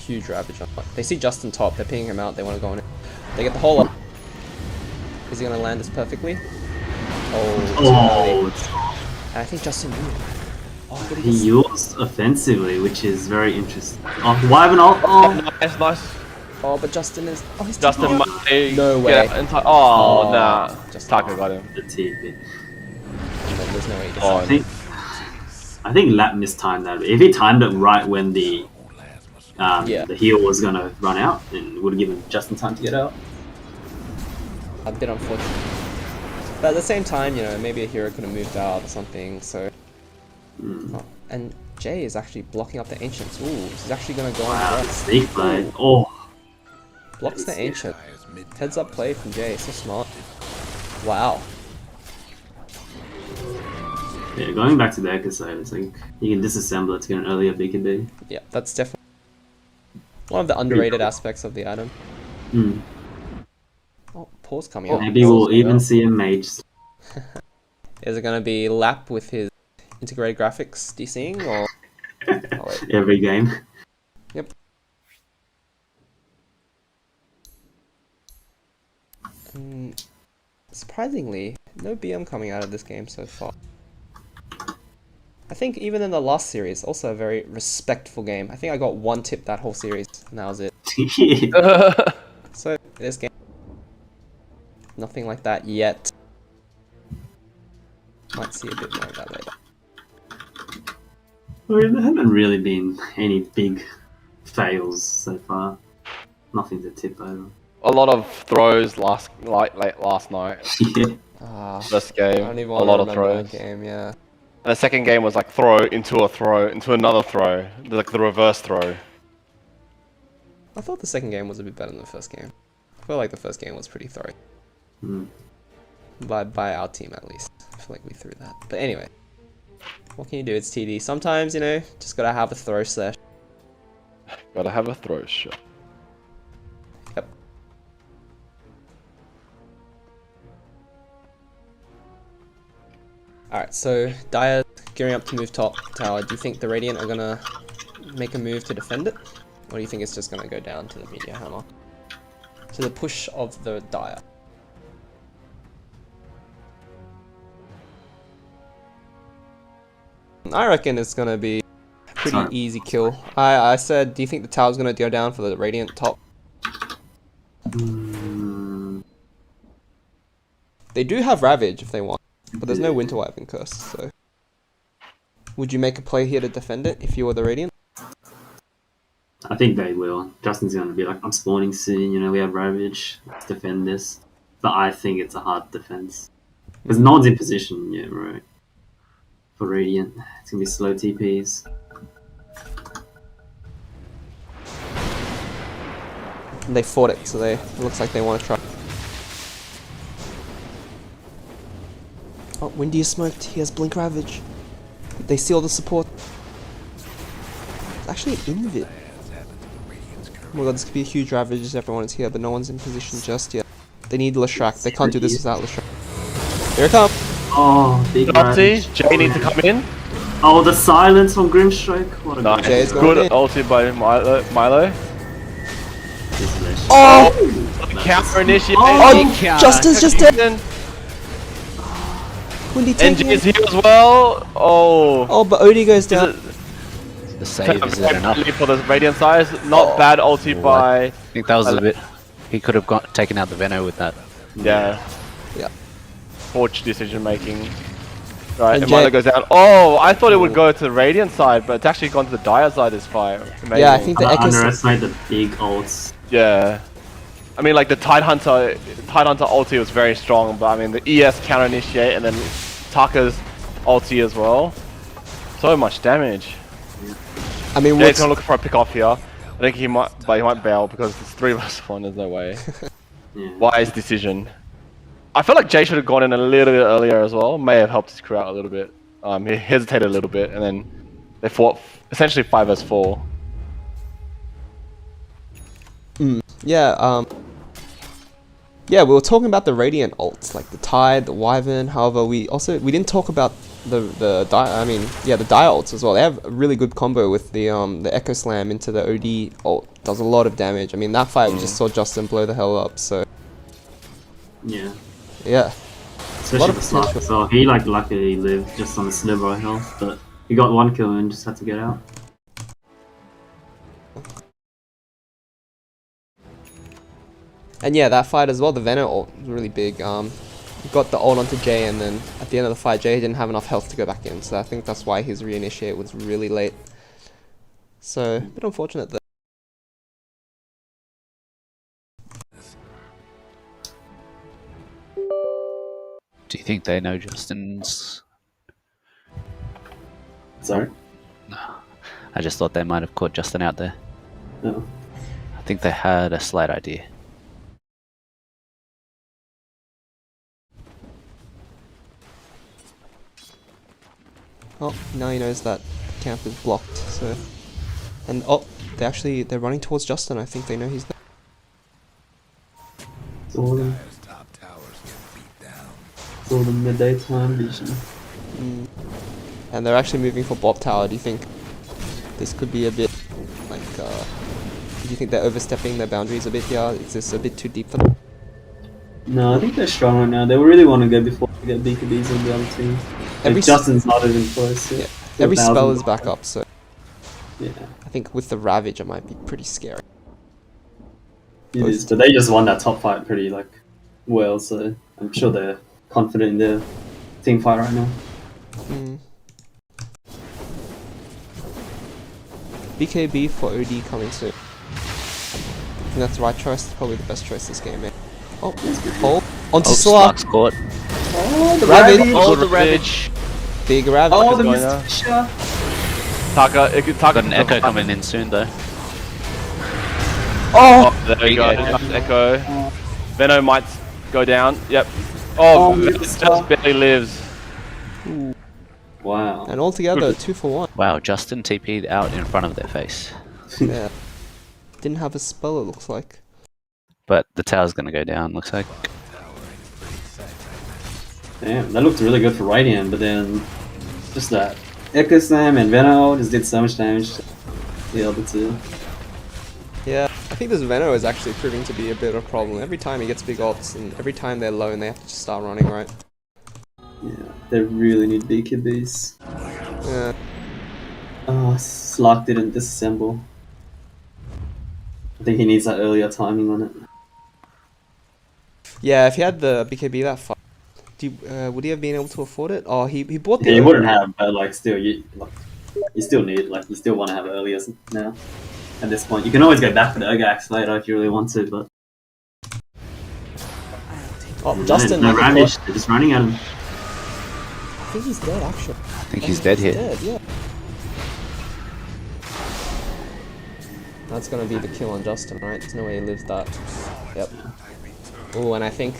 huge Ravage on. They see Justin top, they're pinging him out, they want to go in. They get the whole up. Is he gonna land this perfectly? Oh, too early. And I think Justin knew. He used offensively, which is very interesting. Oh, Wyvern ult. Oh, Nice. Oh, but Justin is. Oh, he's Justin, No way. Oh, nah. Just Taka got him. the TP. There's no way. He Oh, I think Lap mistimed that. If he timed it right when the heal was gonna run out, then it would have given Justin time to get out. A bit unfortunate. But at the same time, you know, maybe a hero could have moved out or something. So. Oh, and Jay is actually blocking up the ancients. Ooh, he's actually gonna go on. Wow, the sneak play. Oh. Blocks the ancient. Heads up play from Jay. So smart. Wow. Yeah, going back to the Echo side, it's like you can disassemble it to get an earlier BKB. Yeah, that's definitely one of the underrated aspects of the item. Hmm. Oh, pause coming up. Maybe we'll even see a mage. Is it gonna be Lap with his integrated graphics DCing or Every game. Yep. Surprisingly, no BM coming out of this game so far. I think even in the last series, also a very respectful game. I think I got one tip that whole series, and that was it. So, this game, nothing like that yet. Might see a bit more of that later. Well, there haven't really been any big fails so far. Nothing to tip over. a lot of throws late last night. First game, I don't even a want lot to of remember throws. that game, yeah. And the second game was like throw into another throw, like the reverse throw. I thought the second game was a bit better than the first game. I feel like the first game was pretty throw. By our team at least. I feel like we threw that. But anyway. What can you do? It's TD. Sometimes, you know, just gotta have a throw sesh. Gotta have a throw shot. Yep. Alright, so Dire gearing up to move top tower. Do you think the Radiant are gonna make a move to defend it? Or do you think it's just gonna go down to the Meteor Hammer? To the push of the Dire. I reckon it's gonna be a pretty easy kill. I said, do you think the tower's gonna go down for the Radiant top? They do have Ravage if they want, but there's no Winter Wyvern Curse, so... Would you make a play here to defend it if you were the Radiant? I think they will. Justin's gonna be like, I'm spawning soon, you know, we have Ravage, let's defend this. But I think it's a hard defense. Because no one's in position yet, right? For Radiant. It's gonna be slow TPs. They fought it, so it looks like they want to try. Oh, Windy is smoked. He has Blink Ravage. They see all the support. It's actually an invid. Oh my god, this could be a huge Ravage as everyone is here, but no one's in position just yet. They need Leshrac. They can't do this without Leshrac. Here it comes. Oh, big Ravage. Jay needs to come in. Oh, the silence from Grimstrike. What a Nice. Jay's Good ulti by Milo. Oh! Counter initiate. Oh, Justin's just dead. Windy taking NG is it. here as well. Oh. Oh, but Odie goes down. The save is it enough? For the Radiant size, not bad ulti by... I think that was a bit... He could have taken out the Veno with that. Yeah. Yeah. Forge decision making. Right, And and Milo goes down. Oh, I thought it would go to the Radiant side, but it's actually gone to the Dire side this fight. Amazing. Yeah, I think the I Echo... underestimate the big ults. Yeah. I mean, like the Tidehunter ulti was very strong, but I mean the ES counter initiate and then Taka's ulti as well. So much damage. I mean, Jay's gonna look for a pick off here. I think he might, but he might bail because it's 3 vs 1. There's no way. Wise decision. I feel like Jay should have gone in a little bit earlier as well. May have helped his crew out a little bit. He hesitated a little bit, and then they fought essentially 5 vs 4. Yeah, yeah, we were talking about the Radiant ults, like the Tide, the Wyvern. However, we didn't talk about the Dire ults as well. They have a really good combo with the Echo Slam into the OD ult. Does a lot of damage. I mean, that fight we just saw Justin blow the hell up. So Yeah. yeah, Especially for Slug as well. He like luckily lived just on a sliver of health, but He got one kill and just had to get out. And yeah, that fight as well, the Venom ult was really big. He got the ult onto Jay, and then at the end of the fight, Jay didn't have enough health to go back in. So I think that's why his reinitiate was really late. So, a bit unfortunate there. Do you think they know Justin's? Sorry? I just thought they might have caught Justin out there. No. I think they had a slight idea. Oh, now he knows that camp is blocked, so... And oh, they're running towards Justin. I think they know he's there. It's all the, As top towers get beat down. it's all the midday time vision. And they're actually moving for Bob Tower. Do you think this could be a bit like, do you think they're overstepping their boundaries a bit here? Is this a bit too deep for them? No, I think they're strong right now. They really want to go before they get BKBs on the other team. Every Like, Justin's not even close. Yeah, Yet. every 4,000. spell is back up, so Yeah, I think with the Ravage it might be pretty scary. it is. But they just won that top fight pretty like well, so I'm sure they're confident in their team fight right now. BKB for OD coming soon. I think that's the right choice. Probably the best choice this game, man. Oh, onto Slaw. Slark's caught. Oh, the Ravage. Ravage! Oh, the Ravage. Big Ravage. Oh, the going Mr. on? Fisher! Taka Got an Echo coming in soon though. Oh, there you go. Nice Echo. Veno might go down. Yep. Oh, Oh, Veno Mr. just barely lives. Wow. And altogether, 2 for 1. Wow, Justin TP'd out in front of their face. Yeah. Didn't have a spell, it looks like. But the tower's gonna go down, looks like. Damn, that looked really good for Radiant, but then just that Echo Slam and Veno just did so much damage to the other two. Yeah, I think this Veno is actually proving to be a bit of a problem. Every time he gets big ults, and every time they're low and they have to just start running, right? Yeah, they really need BKBs. Yeah. Oh, Slark didn't disassemble. I think he needs that earlier timing on it. Yeah, if he had the BKB that far, would he have been able to afford it? Oh, he bought the... Yeah, he wouldn't have, but like still, you still need, like, you still want to have earlier now. At this point, you can always go back for the Ogax later if you really want to, but Oh, Justin... no with the Ravish, push. they're just running at him. I think he's dead, actually. I think he's dead here. Dead, yeah. That's gonna be the kill on Justin, right? There's no way he lives that. Yep. Oh, and I think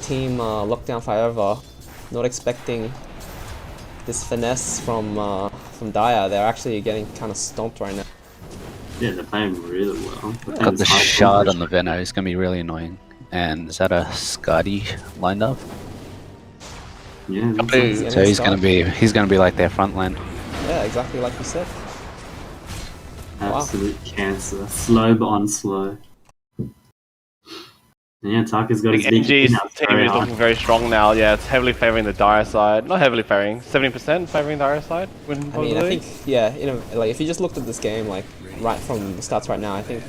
Team Lockdown5eva not expecting this finesse from Daya. They're actually getting kind of stomped right now. Yeah, they're playing really well. Got the shard on the Veno, it's gonna be really annoying. And is that a Skadi lined up? Yeah, looks Hey. like- So he's gonna be like their front line. Yeah, exactly like you said. absolute cancer. Slow but on slow. Yeah, Taka's got his big NG's now, it's team very is hard. looking very strong now. Yeah, it's heavily favoring the Dire side. Not heavily favoring, 70% favoring Dire side. I mean, I think, yeah, you know, like if you just looked at this game, like right from the stats right now, I think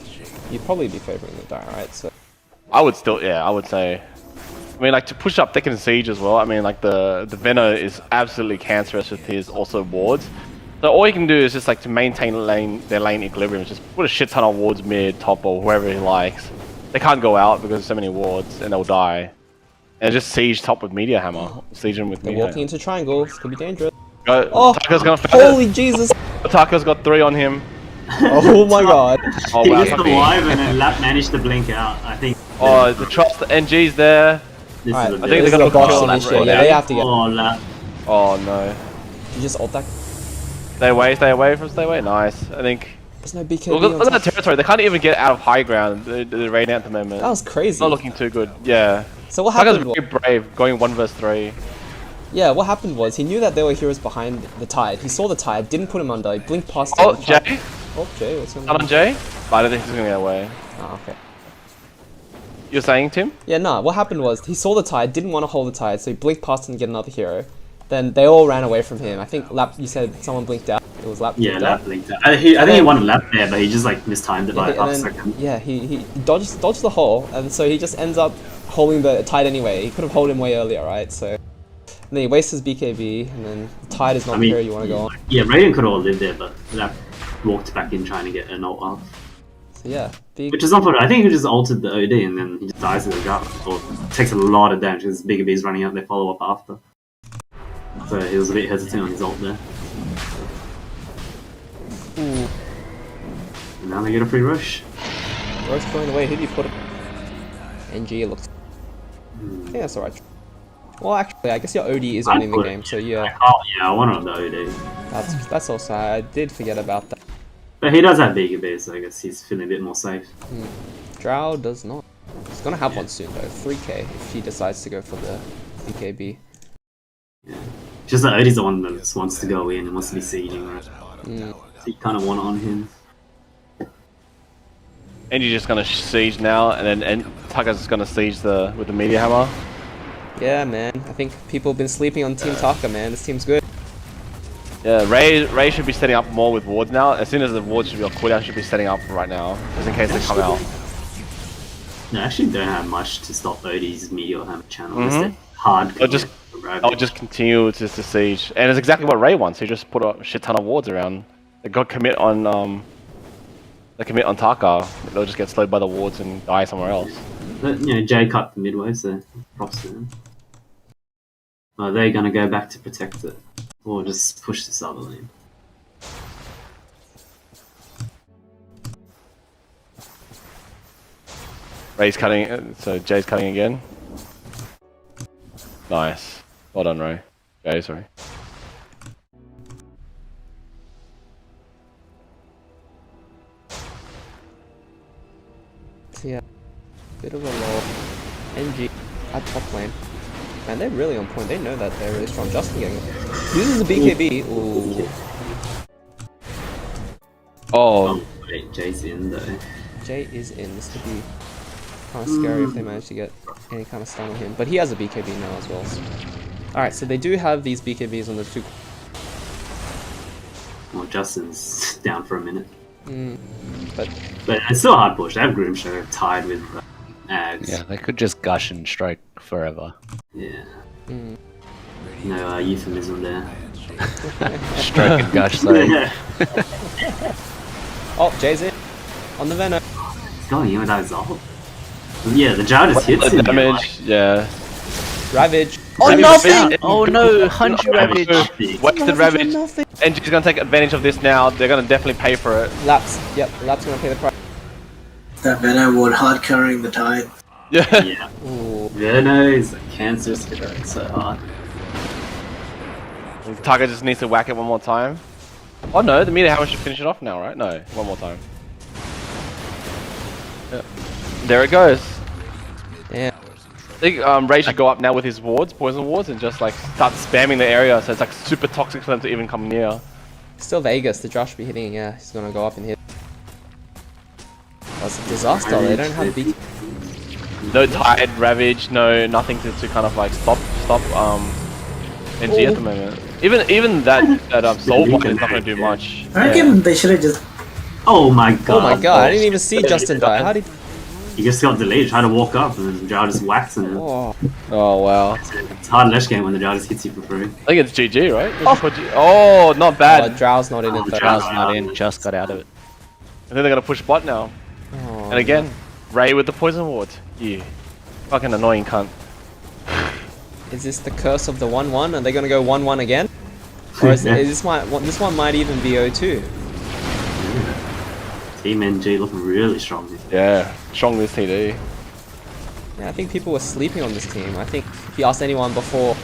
you'd probably be favoring the Dire, right? So I would still, yeah, I would say. I mean, like to push up Thick and Siege as well. I mean, like the Veno is absolutely cancerous with his also wards. So all you can do is just like to maintain their lane equilibrium, just put a shit ton of wards mid, top, or whoever he likes. They can't go out because there's so many wards and they'll die. And just siege top with Meteor Hammer. Siege them with they're Meteor walking into triangles. Could be dangerous. Hammer. Oh, Taka's gonna fail. holy Jesus! Taka's got 3 on him. Oh my God! Oh He wow. gets the live and then Lap managed to blink out. I think. Oh, the trust, the NG's there. This Alright, is a I think bit. they're this gonna is a box kill finish. that Yeah, right yeah, now. they have to get. Oh, Lap. Oh no. You just ult that. Stay away, stay away. Nice. I think. There's no BKB. Look on at that top. territory. They can't even get out of high ground. The Radiant at the moment. That was crazy. It's not looking too good. Yeah. So what Taka's happened? very brave, going 1 vs 3. Yeah, what happened was he knew that there were heroes behind the Tide. He saw the Tide, didn't put him under. He blinked past. Oh, him, the Tide- Jay? Oh, Jay. What's going Not on? on Jay? But I don't think he's gonna get away. Oh, okay. You're saying, Tim? Yeah, nah. What happened was he saw the Tide, didn't want to hold the Tide, so he blinked past him to get another hero. then they all ran away from him. I think Lap. You said someone blinked out. It was Lap. Yeah, blinked lap out. blinked out. I think he won a lap there, but he just like mistimed it by half a second. Yeah, he dodged the hole, and so he just ends up holding the tide anyway. He could have held him way earlier, right? So and then he wastes his BKB, and then the tide is not the hero you want to go on. Yeah, Radiant could all live there, but Lap walked back in trying to get an ult off. So yeah, big. Which is unfortunate. I think he just ulted the OD and then he just dies to the drought. Or takes a lot of damage because Bigger B's running out their follow up after. So he was a bit hesitant on his ult there. Ooh. And now they get a free rush. Roach going away. Who do you put it? NG looks. I think that's alright. Well, actually, I guess your OD is on in the game, so yeah. Oh yeah, I want on the OD. That's also. I did forget about that. But he does have Bigger B, so I guess he's feeling a bit more safe. Drow does not. He's gonna have one soon though. 3k if he decides to go for the BKB. Yeah. Just that OD's the one that just wants to go in and wants to be sieging, right? So you kind of want it on him. And you're just gonna siege now, and then Taka's just gonna siege with the meteor hammer. Yeah, man. I think people have been sleeping on Team Taka, man. This team's good. Yeah, Ray should be setting up more with wards now. As soon as the wards should be on cooldown, should be setting up right now, just in case they come out. No, I actually don't have much to stop OD's meteor hammer channel. Just hard. I'll just continue to siege, and it's exactly what Ray wants. He just put a shit ton of wards around. They got commit on Taka. They'll just get slowed by the wards and die somewhere else. But you know, Jay cut the midway, so props to them. Are they gonna go back to protect it, or just push this other lane? Ray's cutting, so Jay's cutting again. Nice. Well done, Ray. Jay, sorry. So yeah, bit of a low. NG at top lane. Man, they're really on point. They know that they're really strong. Justin getting it. Uses a BKB. Ooh. Oh. Wait, Jay's in though. Jay is in. This could be kind of scary if they manage to get any kind of stun on him. But he has a BKB now as well. So. Alright, so they do have these BKBs on the two. Well, Justin's down for a minute. But it's still a hard push. They have Grimshaw tied with Ags. Yeah, they could just gush and strike forever. Yeah. No euphemism there. Strike and gush, sorry. oh, Jay's in on the Venom. He's going in with that ult. Yeah, the jar just hits him. Damage, yeah. Ravage. Oh, nothing! Oh no, 100 Ravage. Wasted Ravage. And she's gonna take advantage of this now. They're gonna definitely pay for it. Laps. Yep, Laps gonna pay the price. That Venom would hard carrying the tide. Yeah. Yeah. Verno is a cancerous hero. It's so hard. Taka just needs to whack it one more time. Oh no, the meter hammer should finish it off now, right? No, one more time. Yeah. There it goes. Yeah. I think Ray should go up now with his wards, poison wards, and just like start spamming the area so it's like super toxic for them to even come near. Still Vegas, the Josh be hitting, yeah, he's gonna go up and hit. That's a disaster, they don't have beat. No tide, ravage, no nothing to kind of like stop NG at the moment. Even that soul point is not gonna do much. I reckon they should have just. Oh my god. Oh my god, I didn't even see Justin die. How did he just got delayed, tried to walk up, and then Jar just whacks him. Oh wow. It's hard Lesh game when the Jar just hits you for free. I think it's GG, right? Oh, not bad. Drow's not in it though. Drow's not in, just got out of it. And then they're gonna push bot now. Oh, And again, Ray with the poison ward. Yeah. Fucking annoying cunt. is this the curse of the 1-1? Are they gonna go 1-1 again? Or is this one might even be 0-2? Team NG looking really strong. Yeah, strong this TD. Yeah, I think people were sleeping on this team. I think if you asked anyone before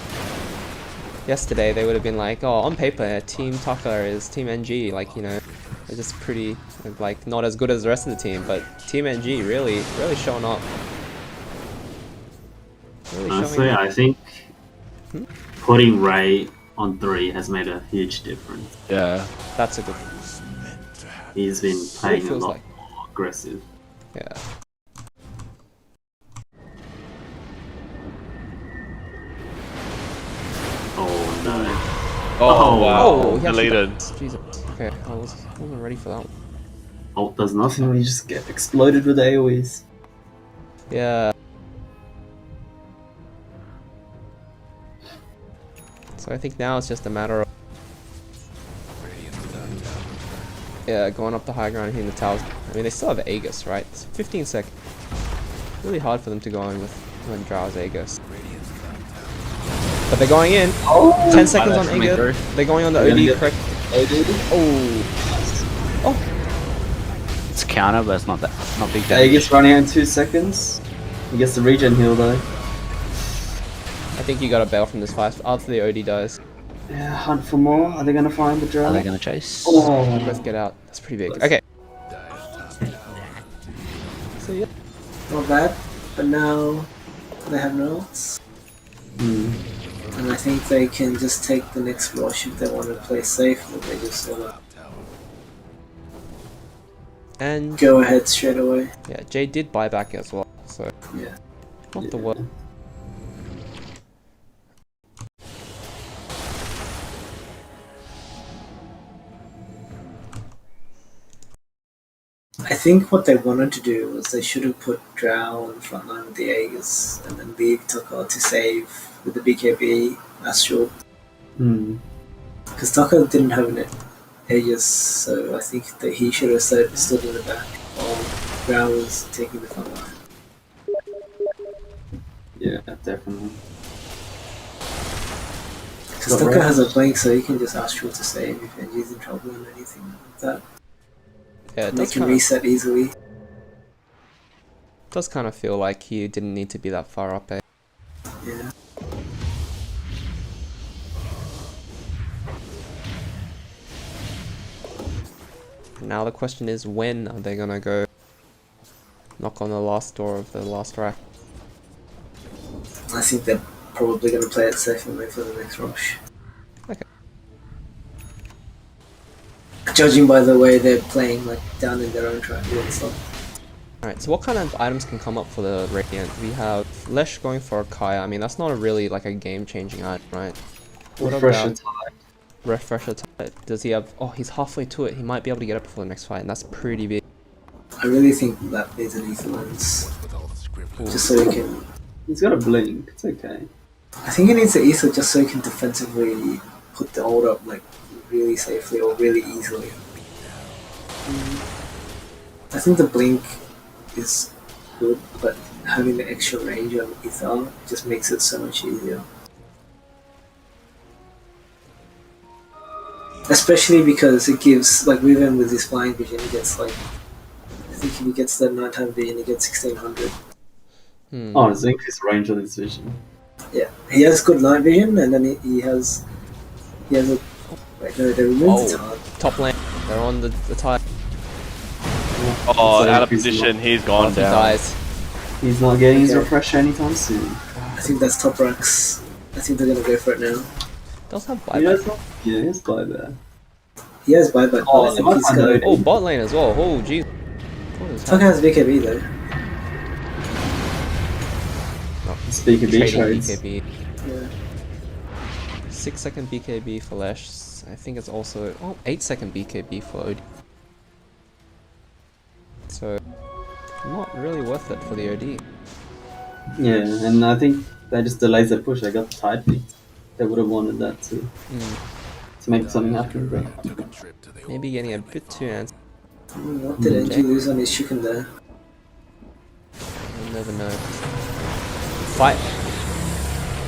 yesterday, they would have been like, oh, on paper, Team Taka is Team NG, like, you know, they're just pretty, like, not as good as the rest of the team, but Team NG really showing up. Really Honestly, I think putting Ray on 3 has made a huge difference. Yeah. That's a good. He's been playing a lot like. more aggressive. Yeah. Oh no. Oh, wow. Oh, he actually Deleted. Jesus. Okay, I wasn't ready for that one. Ult does nothing when you just get exploded with AoEs. Yeah. So I think now it's just a matter of going up the high ground and hitting the towers. I mean, they still have Aegis, right? It's 15 seconds. Really hard for them to go in with when Drow's Aegis. But they're going in. 10 seconds on Aegis. They're going on the OD, correct? Oh. It's counter, but it's not big damage. Aegis running out in 2 seconds. He gets the regen heal though. I think you gotta bail from this fight after the OD dies. Yeah, hunt for more. Are they gonna find the drow? Are they gonna chase? Oh. Let's get out. That's pretty big. Okay. So yeah. Not bad, but now they have no ults. And I think they can just take the next rush if they want to play safe, or they just want to And go ahead straight away. yeah, Jay did buy back as well, so Yeah. not the worst. I think what they wanted to do was they should have put Drow on the front line with the Aegis and then leave Taka to save with the BKB Astral. Because Taka didn't have an Aegis, so I think that he should have stood in the back while Drow was taking the front line. Yeah, definitely. Because Taka has a blink, so he can just Astral to save if Genji's in trouble and anything like that. Yeah, it And they does can kind of reset easily. feel like he didn't need to be that far up, eh? Yeah. Now the question is, when are they gonna go knock on the last door of the last rack? I think they're probably going to play it safe and wait for the next rush. Okay. Judging by the way they're playing, like down in their own triangle and stuff. Alright, so what kind of items can come up for the Radiant? We have Lesh going for a Kaya. I mean, that's not a really like a game-changing item, right? What Refresher about time. Refresher type? Does he have... Oh, he's halfway to it. He might be able to get up before the next fight, and that's pretty big. I really think that needs an Ether Lens. Just so he can... He's got a blink, it's okay. I think he needs the Ether just so he can defensively put the ult up like really safely or really easily. I think the blink is good, but having the extra range on Ether just makes it so much easier. Especially because it gives, like Riven with his flying vision, he gets like, I think if he gets the nighttime vision, he gets 1600. Oh, it's increased range on his vision. Yeah, he has good night vision, and then he has a, wait, no, they removed the tard. Top lane. They're on the tide. Oh, So out of he's position, he's gone He down. dies. He's not getting his Okay. refresher anytime soon. I think that's top ranks. I think they're gonna go for it now. Does have He buyback. does not. Yeah, he's by there. He has buyback, Oh, but I they think might he's find gonna... the Oh, bot lane as well. Oh, jeez. What is Taka has BKB though. Speaking of Trading trades. BKB. Yeah. 6-second BKB for Lesh. I think it's also 8-second BKB for OD. So not really worth it for the OD. Yeah, and I think that just delays their push. They got the tide peak. They would have wanted that to make something happen, but Maybe getting a bit too antsy. What did NG lose on his chicken there? You'll never know. Fight.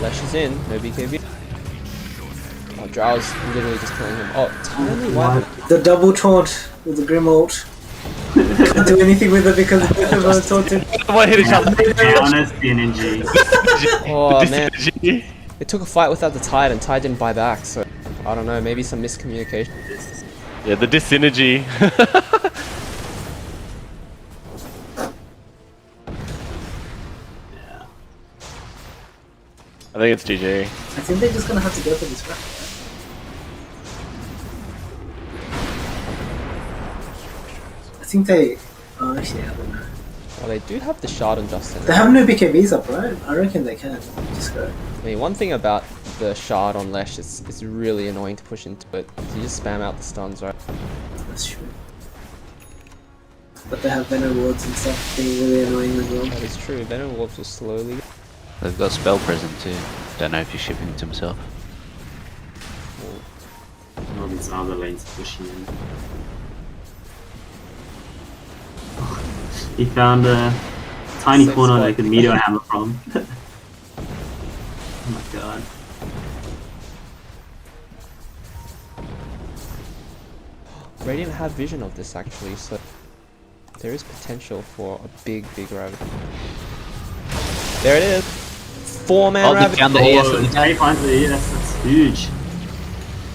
Lesh is in. No BKB. Oh, Drow's literally just killing him. Oh, tiny wipe. The double taunt with the Grim ult. Can't do anything with it because both of us taunted. What hit each other? be honest, BNG. Oh man. Synergy. It took a fight without the Tide and Tide didn't buy back, so I don't know, maybe some miscommunication. Yeah, the dis-synergy. I think it's GG. I think they're just gonna have to go for this back. I think they... Oh, actually, I don't know. Well, they do have the Shard and Justin. They have no BKBs up, right? I reckon they can. Just go. I mean, one thing about the shard on Lesh, it's really annoying to push into it. You just spam out the stuns, right? That's true. But they have Venom wards and stuff being really annoying as well. That is true. Venom Wolves will slowly. They've got spell present too. Don't know if he's shipping it to himself. All these other lanes pushing in. He found a tiny Safe corner spot. they could meteor hammer from. Oh my god. Radiant have vision of this actually, so there is potential for a big ravage. There it is. 4-man Oh, they ravage. found the ES. Oh, Jay finds the ES, that's huge.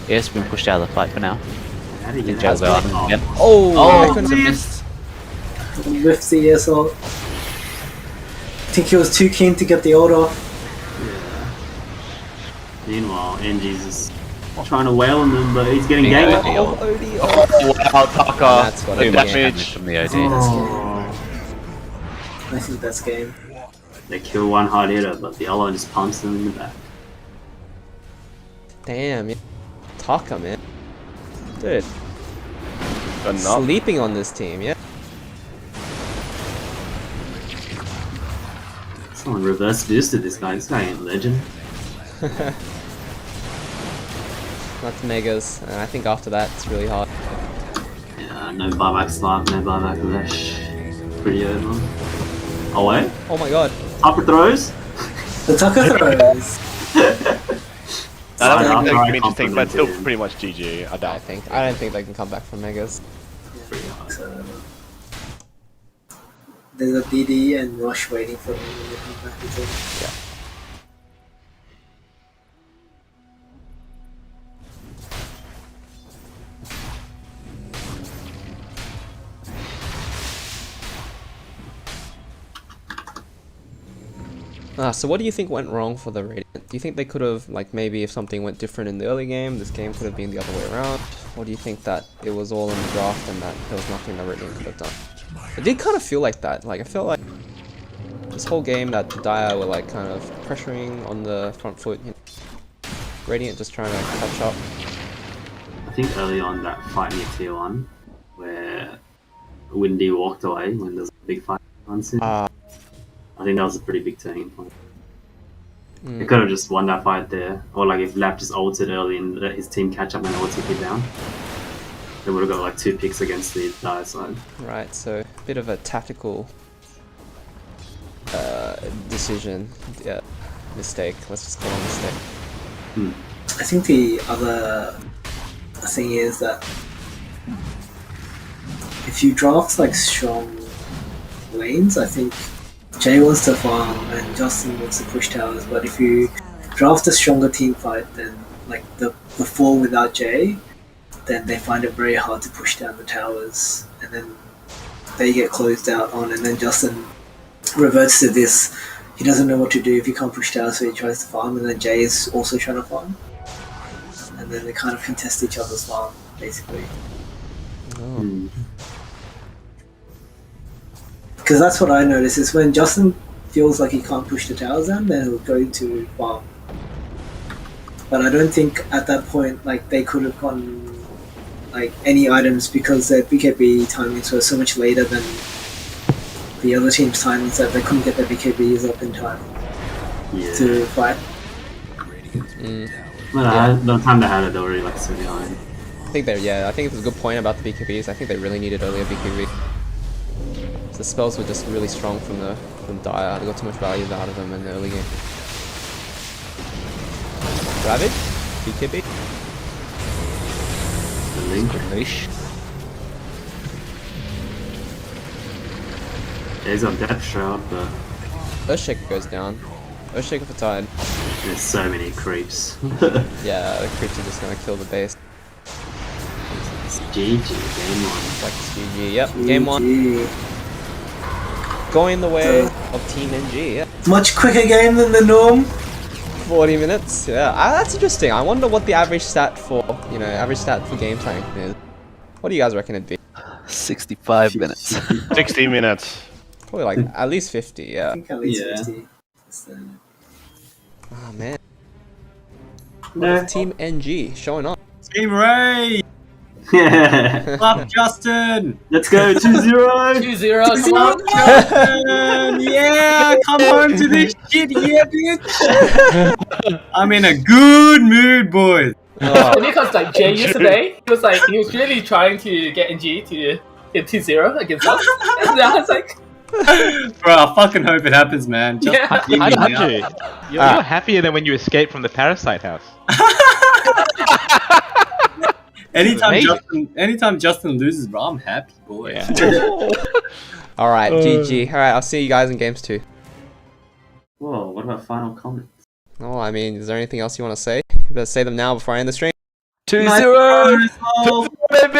ES has been pushed out of the fight for now. How did he get Joe that? go out again. Oh, I Oh, couldn't it's a have miss. With the assault. I think he was too keen to get the ult off. Meanwhile, NG's just trying to wail on them, but he's getting Yeah, ganked. yeah. Oh, OD. Oh wow, Taka. That's got The it. damage. From the OD. Oh, I think that's game. they kill one hard hitter, but the other one just pumps them in the back. Damn, yeah. Taka, man. Dude, Enough. sleeping on this team, yeah. Someone reverse boosted this guy. This guy ain't a legend. That's Megas, and I think after that it's really hard. Yeah, no buyback slap, no buyback lash. Pretty over. Oh wait, Oh my god. upper throws. The Taka throws. That Sorry, would be I'll interesting, but still compliment pretty much GG. I I doubt. don't think they can come back from Megas. Pretty hard. So, there's a DD and Rush waiting for them when they come back into it. Yeah. So what do you think went wrong for the Radiant? Do you think they could have, like, maybe if something went different in the early game, this game could have been the other way around? Or do you think that it was all in the draft and that there was nothing that Radiant could have done? It did kind of feel like that. Like, I felt like this whole game that Dire were, like, kind of pressuring on the front foot. You know, Radiant just trying to catch up. I think early on that fight near tier 1, where Windy walked away when there's a big fight on scene. I think that was a pretty big turning point. They could have just won that fight there, or like if Lap just ulted early and let his team catch up and ulted it down, they would have got like 2 picks against the Dire side. Right, so a bit of a tactical decision, yeah, mistake. Let's just call it a mistake. I think the other thing is that if you draft like strong lanes, I think Jay wants to farm and Justin wants to push towers, but if you draft a stronger team fight than like the 4 without Jay, then they find it very hard to push down the towers, and then they get closed out on, and then Justin reverts to this. He doesn't know what to do if he can't push towers, so he tries to farm, and then Jay is also trying to farm. And then they kind of contest each other's farm, basically. Because that's what I notice, is when Justin feels like he can't push the towers down, then he'll go to farm. But I don't think at that point, like, they could have gotten like any items because their BKB timings were so much later than the other team's timings that they couldn't get their BKBs up in time to fight. But by the time they had it, they were already like so behind. I think I think it was a good point about the BKBs. I think they really needed earlier BKB. The spells were just really strong from Dire. They got too much value out of them in the early game. Ravage? BKB? The link. Leash. Jay's got Death Shroud, but Earthshaker goes down. Earthshaker for Tide. there's so many creeps. Yeah, the creeps are just gonna kill the base. It's GG, game 1. Like it's GG. Yep, game 1. GG. Going the way of Team NG, yeah. Much quicker game than the norm. 40 minutes, yeah. That's interesting. I wonder what the average stat for, average stat for game time is. What do you guys reckon it'd be? 65 minutes. 60 minutes. Probably like at least 50, yeah. I think at least Yeah. 50. Oh man. No. Team NG showing up. Team Ray! Yeah. Up, Justin! Let's go 2-0. 2-0, come on. Justin! Yeah! Come home to this shit, yeah, bitch! I'm in a good mood, boys. Because like Jay yesterday, he was really trying to get NG to hit 2-0 against us. And I was like, Bro, I fucking hope it happens, man. Just Yeah. beat me up. You're happier than when you escaped from the Parasite house. Anytime Justin loses, bro, I'm happy, boy. Alright, GG. Alright, I'll see you guys in games 2. Whoa, what about final comments? Oh, I mean, is there anything else you want to say? You better say them now before I end the stream. 2-0! Baby!